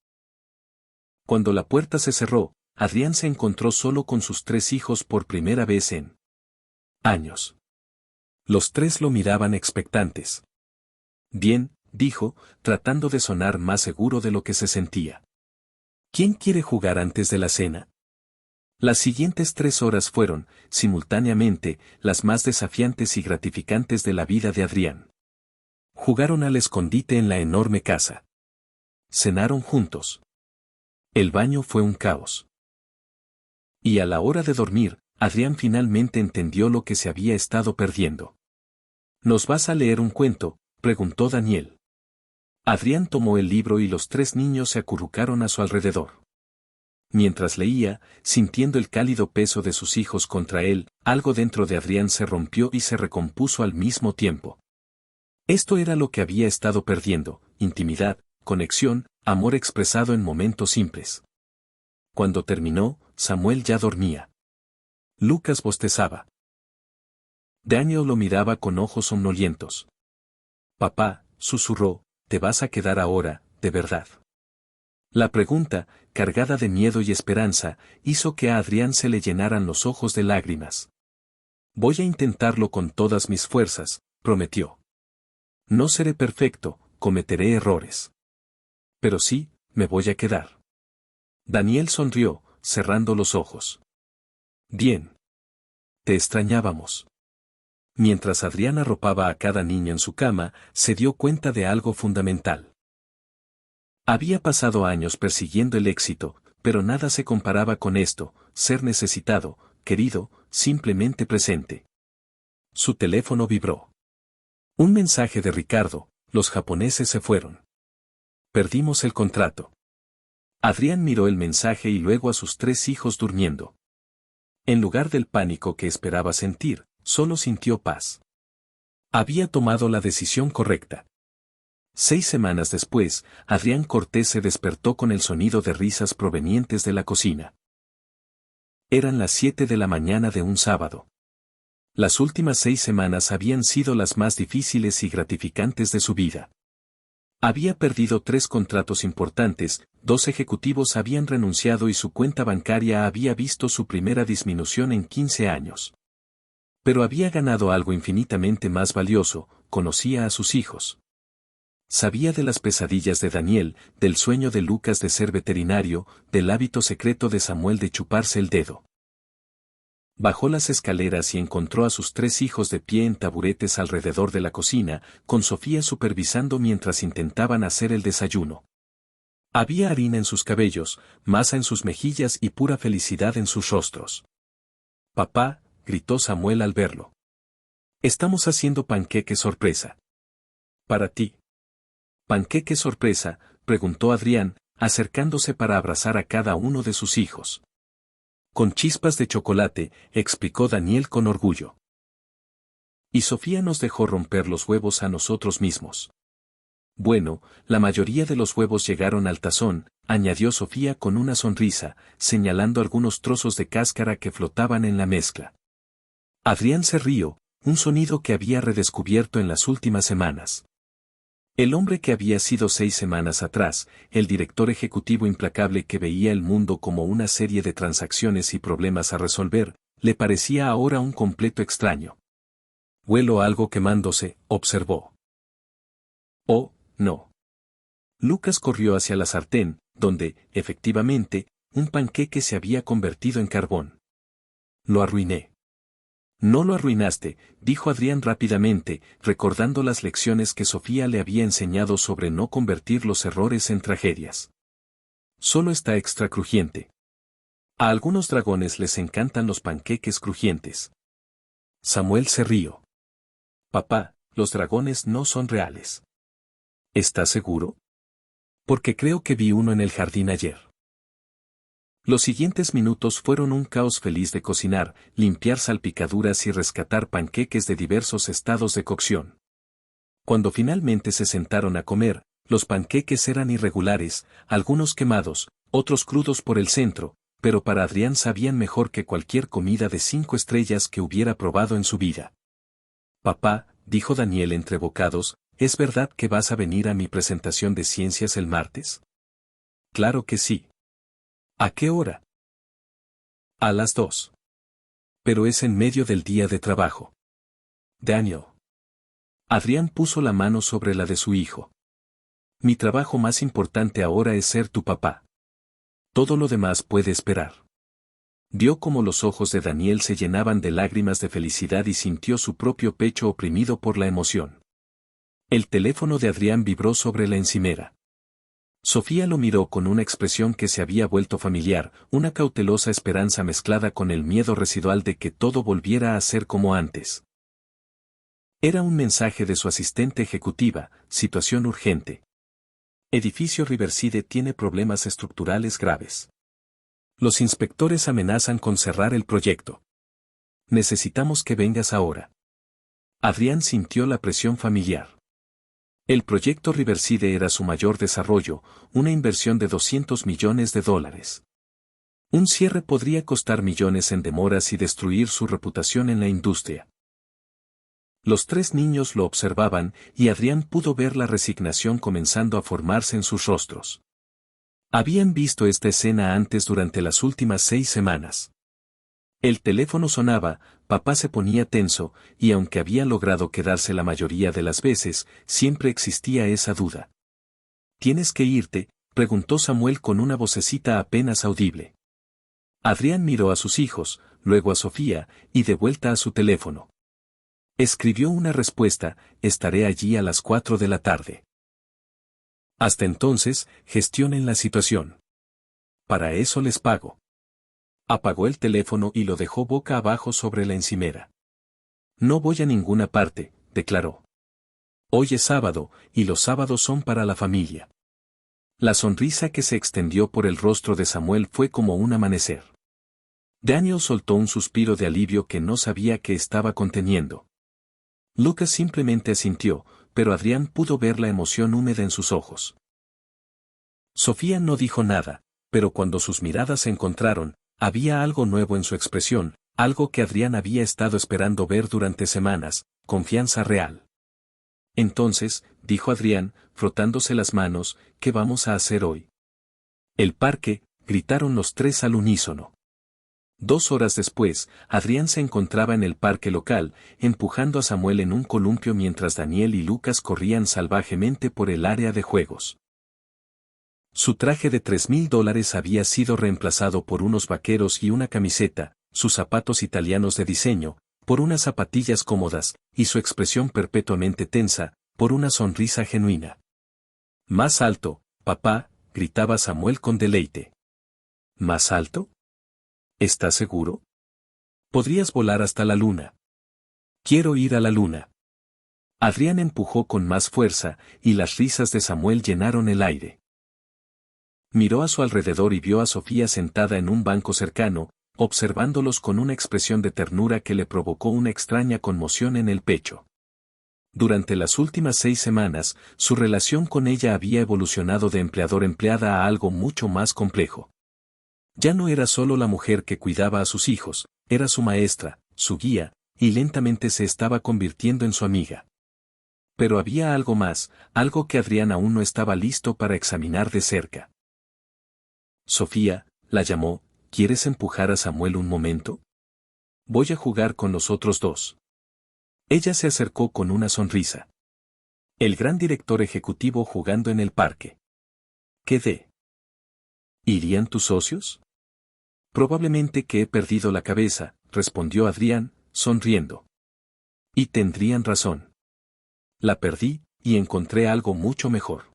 Cuando la puerta se cerró, Adrián se encontró solo con sus 3 hijos por primera vez en años. Los 3 lo miraban expectantes. Bien, dijo, tratando de sonar más seguro de lo que se sentía. ¿Quién quiere jugar antes de la cena? Las siguientes 3 horas fueron, simultáneamente, las más desafiantes y gratificantes de la vida de Adrián. Jugaron al escondite en la enorme casa. Cenaron juntos. El baño fue un caos. Y a la hora de dormir, Adrián finalmente entendió lo que se había estado perdiendo. ¿Nos vas a leer un cuento?, preguntó Daniel. Adrián tomó el libro y los 3 niños se acurrucaron a su alrededor. Mientras leía, sintiendo el cálido peso de sus hijos contra él, algo dentro de Adrián se rompió y se recompuso al mismo tiempo. Esto era lo que había estado perdiendo: intimidad, conexión, amor expresado en momentos simples. Cuando terminó, Samuel ya dormía. Lucas bostezaba. Daniel lo miraba con ojos somnolientos. Papá, susurró, ¿te vas a quedar ahora, de verdad? La pregunta, cargada de miedo y esperanza, hizo que a Adrián se le llenaran los ojos de lágrimas. Voy a intentarlo con todas mis fuerzas, prometió. No seré perfecto, cometeré errores. Pero sí, me voy a quedar. Daniel sonrió, cerrando los ojos. Bien. Te extrañábamos. Mientras Adrián arropaba a cada niño en su cama, se dio cuenta de algo fundamental. Había pasado años persiguiendo el éxito, pero nada se comparaba con esto: ser necesitado, querido, simplemente presente. Su teléfono vibró. Un mensaje de Ricardo: los japoneses se fueron. Perdimos el contrato. Adrián miró el mensaje y luego a sus 3 hijos durmiendo. En lugar del pánico que esperaba sentir, solo sintió paz. Había tomado la decisión correcta. 6 semanas después, Adrián Cortés se despertó con el sonido de risas provenientes de la cocina. Eran las 7 de la mañana de un sábado. Las últimas 6 semanas habían sido las más difíciles y gratificantes de su vida. Había perdido 3 contratos importantes, 2 ejecutivos habían renunciado y su cuenta bancaria había visto su primera disminución en 15 años. Pero había ganado algo infinitamente más valioso: conocía a sus hijos. Sabía de las pesadillas de Daniel, del sueño de Lucas de ser veterinario, del hábito secreto de Samuel de chuparse el dedo. Bajó las escaleras y encontró a sus 3 hijos de pie en taburetes alrededor de la cocina, con Sofía supervisando mientras intentaban hacer el desayuno. Había harina en sus cabellos, masa en sus mejillas y pura felicidad en sus rostros. «Papá», gritó Samuel al verlo. «Estamos haciendo panqueques sorpresa. Para ti». «¿Panqueque sorpresa?», preguntó Adrián, acercándose para abrazar a cada uno de sus hijos. «Con chispas de chocolate», explicó Daniel con orgullo. «Y Sofía nos dejó romper los huevos a nosotros mismos». «Bueno, la mayoría de los huevos llegaron al tazón», añadió Sofía con una sonrisa, señalando algunos trozos de cáscara que flotaban en la mezcla. Adrián se rió, un sonido que había redescubierto en las últimas semanas. El hombre que había sido 6 semanas atrás, el director ejecutivo implacable que veía el mundo como una serie de transacciones y problemas a resolver, le parecía ahora un completo extraño. «Huelo algo quemándose», observó. «Oh, no». Lucas corrió hacia la sartén, donde, efectivamente, un panqueque se había convertido en carbón. «Lo arruiné». «No lo arruinaste», dijo Adrián rápidamente, recordando las lecciones que Sofía le había enseñado sobre no convertir los errores en tragedias. «Solo está extra crujiente». A algunos dragones les encantan los panqueques crujientes. Samuel se rió. «Papá, los dragones no son reales». «¿Estás seguro?». «Porque creo que vi uno en el jardín ayer». Los siguientes minutos fueron un caos feliz de cocinar, limpiar salpicaduras y rescatar panqueques de diversos estados de cocción. Cuando finalmente se sentaron a comer, los panqueques eran irregulares, algunos quemados, otros crudos por el centro, pero para Adrián sabían mejor que cualquier comida de 5 estrellas que hubiera probado en su vida. «Papá», dijo Daniel entre bocados, «¿es verdad que vas a venir a mi presentación de ciencias el martes?». «Claro que sí». «¿A qué hora?». «A las 2». «Pero es en medio del día de trabajo». «Daniel». Adrián puso la mano sobre la de su hijo. «Mi trabajo más importante ahora es ser tu papá». Todo lo demás puede esperar. Vio cómo los ojos de Daniel se llenaban de lágrimas de felicidad y sintió su propio pecho oprimido por la emoción. El teléfono de Adrián vibró sobre la encimera. Sofía lo miró con una expresión que se había vuelto familiar, una cautelosa esperanza mezclada con el miedo residual de que todo volviera a ser como antes. Era un mensaje de su asistente ejecutiva: situación urgente. Edificio Riverside tiene problemas estructurales graves. Los inspectores amenazan con cerrar el proyecto. Necesitamos que vengas ahora. Adrián sintió la presión familiar. El proyecto Riverside era su mayor desarrollo, una inversión de $200 millones. Un cierre podría costar millones en demoras y destruir su reputación en la industria. Los tres niños lo observaban y Adrián pudo ver la resignación comenzando a formarse en sus rostros. Habían visto esta escena antes durante las últimas 6 semanas. El teléfono sonaba, papá se ponía tenso, y aunque había logrado quedarse la mayoría de las veces, siempre existía esa duda. ¿Tienes que irte?, preguntó Samuel con una vocecita apenas audible. Adrián miró a sus hijos, luego a Sofía, y de vuelta a su teléfono. Escribió una respuesta: estaré allí a las 4 de la tarde. Hasta entonces, gestionen la situación. Para eso les pago. Apagó el teléfono y lo dejó boca abajo sobre la encimera. No voy a ninguna parte, declaró. Hoy es sábado, y los sábados son para la familia. La sonrisa que se extendió por el rostro de Samuel fue como un amanecer. Daniel soltó un suspiro de alivio que no sabía que estaba conteniendo. Lucas simplemente asintió, pero Adrián pudo ver la emoción húmeda en sus ojos. Sofía no dijo nada, pero cuando sus miradas se encontraron, había algo nuevo en su expresión, algo que Adrián había estado esperando ver durante semanas: confianza real. Entonces, dijo Adrián, frotándose las manos, ¿qué vamos a hacer hoy? El parque, gritaron los tres al unísono. 2 horas después, Adrián se encontraba en el parque local, empujando a Samuel en un columpio mientras Daniel y Lucas corrían salvajemente por el área de juegos. Su traje de $3,000 había sido reemplazado por unos vaqueros y una camiseta, sus zapatos italianos de diseño, por unas zapatillas cómodas, y su expresión perpetuamente tensa, por una sonrisa genuina. «Más alto, papá», gritaba Samuel con deleite. «¿Más alto? ¿Estás seguro? Podrías volar hasta la luna». «Quiero ir a la luna». Adrián empujó con más fuerza, y las risas de Samuel llenaron el aire. Miró a su alrededor y vio a Sofía sentada en un banco cercano, observándolos con una expresión de ternura que le provocó una extraña conmoción en el pecho. Durante las últimas 6 semanas, su relación con ella había evolucionado de empleador-empleada a algo mucho más complejo. Ya no era solo la mujer que cuidaba a sus hijos, era su maestra, su guía, y lentamente se estaba convirtiendo en su amiga. Pero había algo más, algo que Adrián aún no estaba listo para examinar de cerca. «Sofía», la llamó, «¿quieres empujar a Samuel un momento? Voy a jugar con los otros dos». Ella se acercó con una sonrisa. El gran director ejecutivo jugando en el parque. ¿Qué de? ¿Irían tus socios? Probablemente que he perdido la cabeza, respondió Adrián, sonriendo. Y tendrían razón. La perdí, y encontré algo mucho mejor.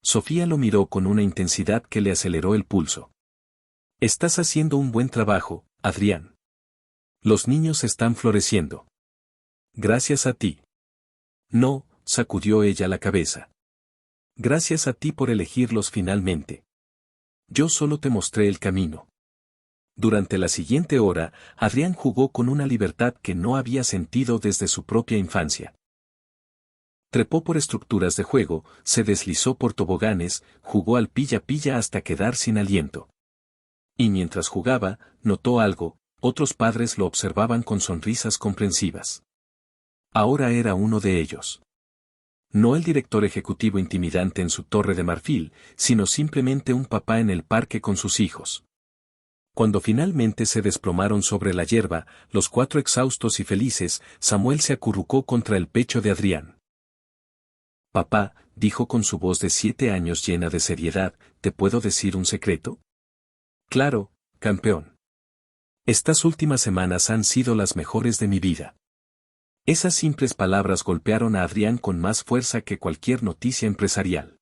Sofía lo miró con una intensidad que le aceleró el pulso. Estás haciendo un buen trabajo, Adrián. Los niños están floreciendo. Gracias a ti. No, sacudió ella la cabeza. Gracias a ti por elegirlos finalmente. Yo solo te mostré el camino. Durante la siguiente hora, Adrián jugó con una libertad que no había sentido desde su propia infancia. Trepó por estructuras de juego, se deslizó por toboganes, jugó al pilla-pilla hasta quedar sin aliento. Y mientras jugaba, notó algo: otros padres lo observaban con sonrisas comprensivas. Ahora era uno de ellos. No el director ejecutivo intimidante en su torre de marfil, sino simplemente un papá en el parque con sus hijos. Cuando finalmente se desplomaron sobre la hierba, los 4 exhaustos y felices, Samuel se acurrucó contra el pecho de Adrián. «Papá», dijo con su voz de 7 años llena de seriedad, «¿te puedo decir un secreto? Claro, campeón. Estas últimas semanas han sido las mejores de mi vida. Esas simples palabras golpearon a Adrián con más fuerza que cualquier noticia empresarial.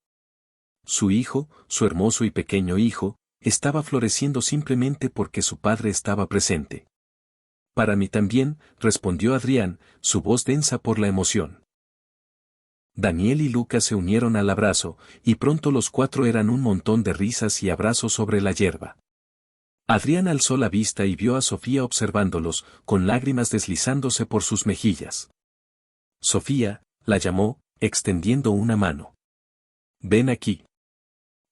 Su hijo, su hermoso y pequeño hijo, estaba floreciendo simplemente porque su padre estaba presente. Para mí también, respondió Adrián, su voz densa por la emoción. Daniel y Lucas se unieron al abrazo, y pronto los cuatro eran un montón de risas y abrazos sobre la hierba. Adrián alzó la vista y vio a Sofía observándolos, con lágrimas deslizándose por sus mejillas. Sofía, la llamó, extendiendo una mano. Ven aquí.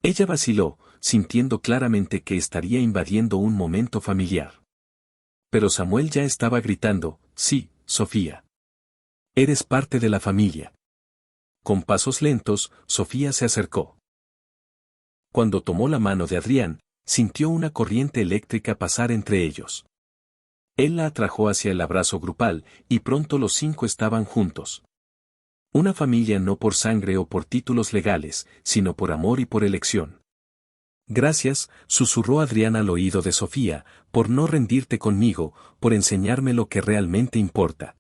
Ella vaciló, sintiendo claramente que estaría invadiendo un momento familiar. Pero Samuel ya estaba gritando, sí, Sofía. Eres parte de la familia. Con pasos lentos, Sofía se acercó. Cuando tomó la mano de Adrián, sintió una corriente eléctrica pasar entre ellos. Él la atrajo hacia el abrazo grupal, y pronto los cinco estaban juntos. Una familia no por sangre o por títulos legales, sino por amor y por elección. Gracias, susurró Adrián al oído de Sofía, por no rendirte conmigo, por enseñarme lo que realmente importa.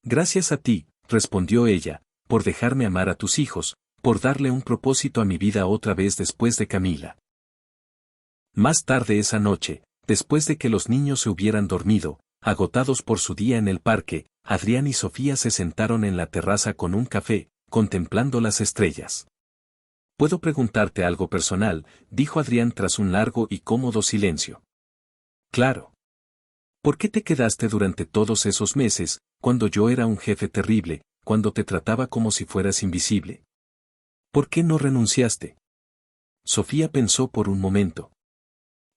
Gracias a ti, respondió ella, por dejarme amar a tus hijos, por darle un propósito a mi vida otra vez después de Camila. Más tarde esa noche, después de que los niños se hubieran dormido, agotados por su día en el parque, Adrián y Sofía se sentaron en la terraza con un café, contemplando las estrellas. «¿Puedo preguntarte algo personal?», dijo Adrián tras un largo y cómodo silencio. «Claro. ¿Por qué te quedaste durante todos esos meses, cuando yo era un jefe terrible, cuando te trataba como si fueras invisible? ¿Por qué no renunciaste?». Sofía pensó por un momento.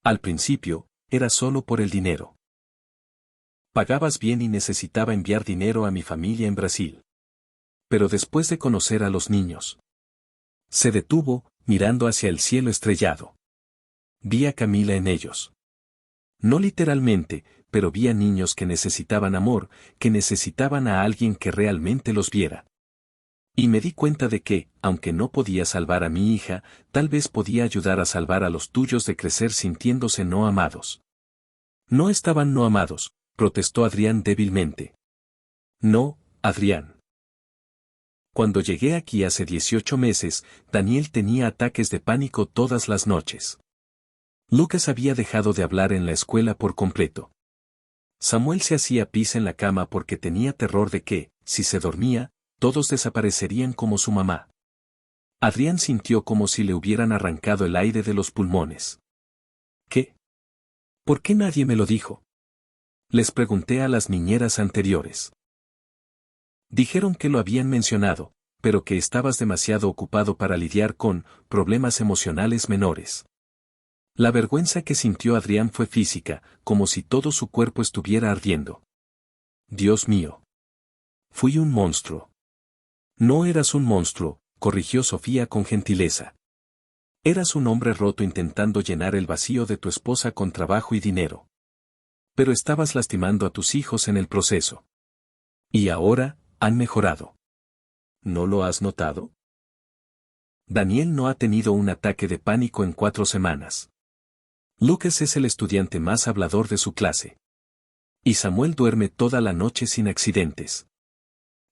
Al principio, era solo por el dinero. Pagabas bien y necesitaba enviar dinero a mi familia en Brasil. Pero después de conocer a los niños. Se detuvo, mirando hacia el cielo estrellado. Vi a Camila en ellos. No literalmente, pero vi a niños que necesitaban amor, que necesitaban a alguien que realmente los viera. Y me di cuenta de que, aunque no podía salvar a mi hija, tal vez podía ayudar a salvar a los tuyos de crecer sintiéndose no amados. No estaban no amados, protestó Adrián débilmente. No, Adrián. Cuando llegué aquí hace 18 meses, Daniel tenía ataques de pánico todas las noches. Lucas había dejado de hablar en la escuela por completo. Samuel se hacía pis en la cama porque tenía terror de que, si se dormía, todos desaparecerían como su mamá. Adrián sintió como si le hubieran arrancado el aire de los pulmones. ¿Qué? ¿Por qué nadie me lo dijo? Les pregunté a las niñeras anteriores. Dijeron que lo habían mencionado, pero que estabas demasiado ocupado para lidiar con problemas emocionales menores. La vergüenza que sintió Adrián fue física, como si todo su cuerpo estuviera ardiendo. Dios mío. Fui un monstruo. No eras un monstruo, corrigió Sofía con gentileza. Eras un hombre roto intentando llenar el vacío de tu esposa con trabajo y dinero. Pero estabas lastimando a tus hijos en el proceso. Y ahora, han mejorado. ¿No lo has notado? Daniel no ha tenido un ataque de pánico en 4 semanas. Lucas es el estudiante más hablador de su clase. Y Samuel duerme toda la noche sin accidentes.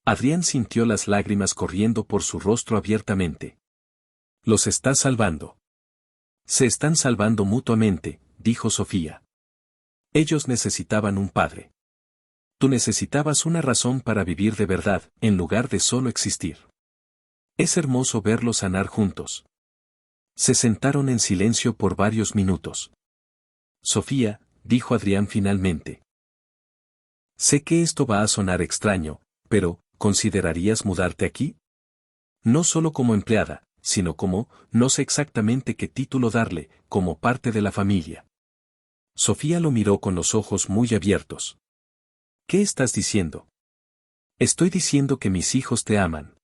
Adrián sintió las lágrimas corriendo por su rostro abiertamente. Los estás salvando. Se están salvando mutuamente, dijo Sofía. Ellos necesitaban un padre. Tú necesitabas una razón para vivir de verdad, en lugar de solo existir. Es hermoso verlos sanar juntos. Se sentaron en silencio por varios minutos. Sofía, dijo Adrián finalmente. Sé que esto va a sonar extraño, pero, ¿considerarías mudarte aquí? No solo como empleada, sino como, no sé exactamente qué título darle, como parte de la familia. Sofía lo miró con los ojos muy abiertos. ¿Qué estás diciendo? Estoy diciendo que mis hijos te aman.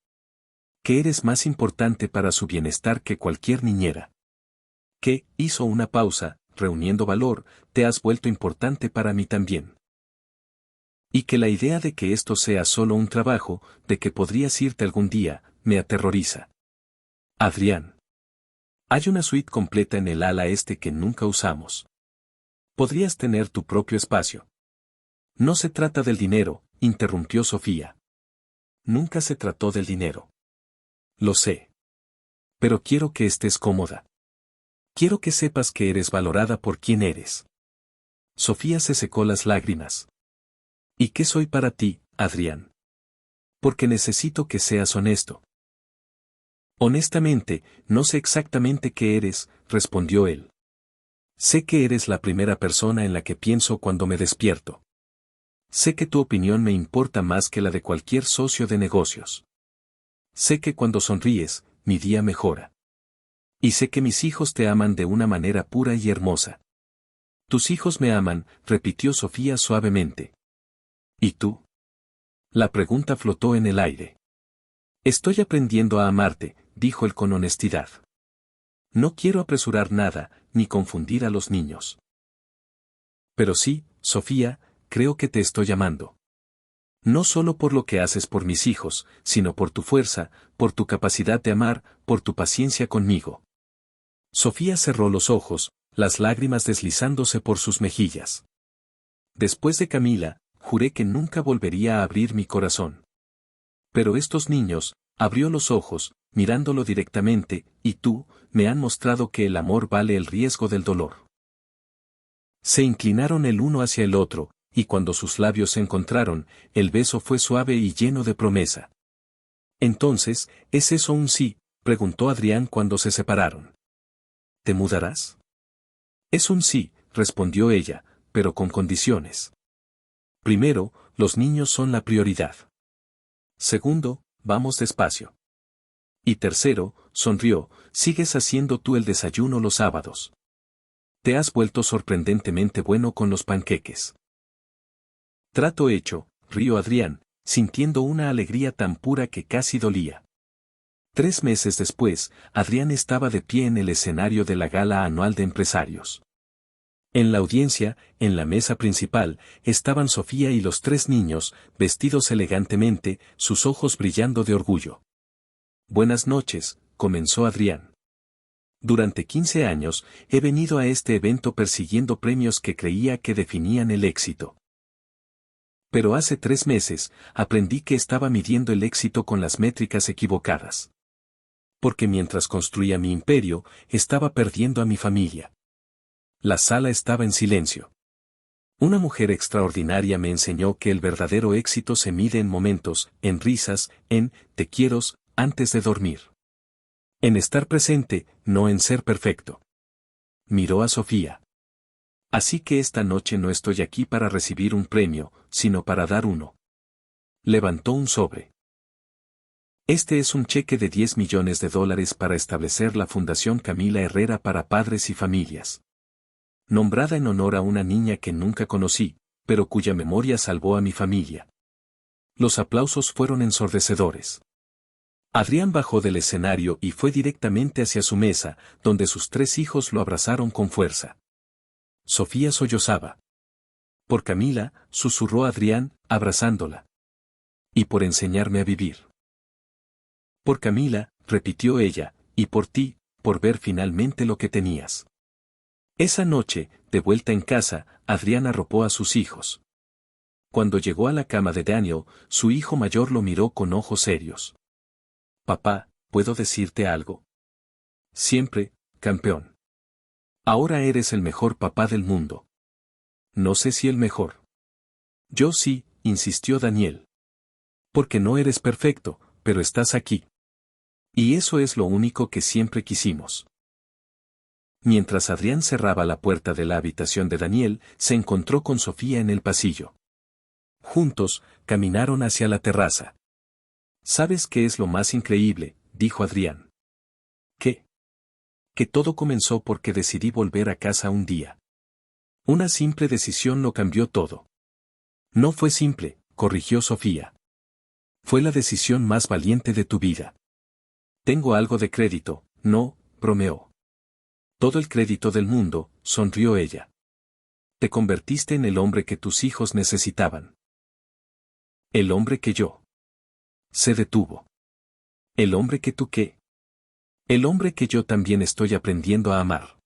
Que eres más importante para su bienestar que cualquier niñera. Que, hizo una pausa, reuniendo valor, te has vuelto importante para mí también. Y que la idea de que esto sea solo un trabajo, de que podrías irte algún día, me aterroriza. Adrián. Hay una suite completa en el ala este que nunca usamos. Podrías tener tu propio espacio. No se trata del dinero, interrumpió Sofía. Nunca se trató del dinero. Lo sé. Pero quiero que estés cómoda. Quiero que sepas que eres valorada por quien eres. Sofía se secó las lágrimas. ¿Y qué soy para ti, Adrián? Porque necesito que seas honesto. Honestamente, no sé exactamente qué eres, respondió él. Sé que eres la primera persona en la que pienso cuando me despierto. Sé que tu opinión me importa más que la de cualquier socio de negocios. Sé que cuando sonríes, mi día mejora. Y sé que mis hijos te aman de una manera pura y hermosa. Tus hijos me aman, repitió Sofía suavemente. ¿Y tú? La pregunta flotó en el aire. Estoy aprendiendo a amarte, dijo él con honestidad. No quiero apresurar nada, ni confundir a los niños. Pero sí, Sofía, creo que te estoy amando. No solo por lo que haces por mis hijos, sino por tu fuerza, por tu capacidad de amar, por tu paciencia conmigo. Sofía cerró los ojos, las lágrimas deslizándose por sus mejillas. Después de Camila, juré que nunca volvería a abrir mi corazón. Pero estos niños, abrió los ojos, mirándolo directamente, y tú, me han mostrado que el amor vale el riesgo del dolor. Se inclinaron el uno hacia el otro, y cuando sus labios se encontraron, el beso fue suave y lleno de promesa. Entonces, ¿es eso un sí?, preguntó Adrián cuando se separaron. ¿Te mudarás? Es un sí, respondió ella, pero con condiciones. Primero, los niños son la prioridad. Segundo, vamos despacio. Y tercero, sonrió, sigues haciendo tú el desayuno los sábados. Te has vuelto sorprendentemente bueno con los panqueques. Trato hecho, rió Adrián, sintiendo una alegría tan pura que casi dolía. 3 meses después, Adrián estaba de pie en el escenario de la gala anual de empresarios. En la audiencia, en la mesa principal, estaban Sofía y los 3 niños, vestidos elegantemente, sus ojos brillando de orgullo. Buenas noches, comenzó Adrián. Durante 15 años, he venido a este evento persiguiendo premios que creía que definían el éxito. Pero hace 3 meses, aprendí que estaba midiendo el éxito con las métricas equivocadas. Porque mientras construía mi imperio, estaba perdiendo a mi familia. La sala estaba en silencio. Una mujer extraordinaria me enseñó que el verdadero éxito se mide en momentos, en risas, en te quieros, antes de dormir. En estar presente, no en ser perfecto. Miró a Sofía. Así que esta noche no estoy aquí para recibir un premio, sino para dar uno. Levantó un sobre. Este es un cheque de $10 millones para establecer la Fundación Camila Herrera para Padres y Familias. Nombrada en honor a una niña que nunca conocí, pero cuya memoria salvó a mi familia. Los aplausos fueron ensordecedores. Adrián bajó del escenario y fue directamente hacia su mesa, donde sus 3 hijos lo abrazaron con fuerza. Sofía sollozaba. Por Camila, susurró Adrián, abrazándola. Y por enseñarme a vivir. Por Camila, repitió ella, y por ti, por ver finalmente lo que tenías. Esa noche, de vuelta en casa, Adrián arropó a sus hijos. Cuando llegó a la cama de Daniel, su hijo mayor lo miró con ojos serios. Papá, ¿puedo decirte algo? Siempre, campeón. Ahora eres el mejor papá del mundo. No sé si el mejor. Yo sí, insistió Daniel. Porque no eres perfecto, pero estás aquí. Y eso es lo único que siempre quisimos. Mientras Adrián cerraba la puerta de la habitación de Daniel, se encontró con Sofía en el pasillo. Juntos, caminaron hacia la terraza. ¿Sabes qué es lo más increíble?, dijo Adrián. ¿Qué? Que todo comenzó porque decidí volver a casa un día. Una simple decisión lo cambió todo. No fue simple, corrigió Sofía. Fue la decisión más valiente de tu vida. Tengo algo de crédito, no, bromeó. Todo el crédito del mundo, sonrió ella. Te convertiste en el hombre que tus hijos necesitaban. El hombre que yo. Se detuvo. ¿El hombre que tú qué? El hombre que yo también estoy aprendiendo a amar.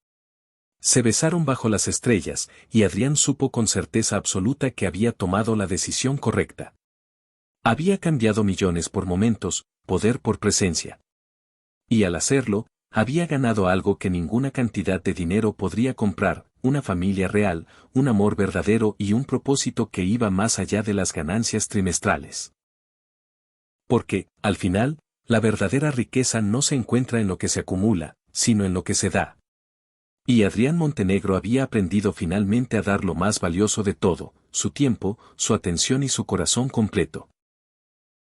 Se besaron bajo las estrellas, y Adrián supo con certeza absoluta que había tomado la decisión correcta. Había cambiado millones por momentos, poder por presencia. Y al hacerlo, había ganado algo que ninguna cantidad de dinero podría comprar, una familia real, un amor verdadero y un propósito que iba más allá de las ganancias trimestrales. Porque, al final, la verdadera riqueza no se encuentra en lo que se acumula, sino en lo que se da. Y Adrián Montenegro había aprendido finalmente a dar lo más valioso de todo, su tiempo, su atención y su corazón completo.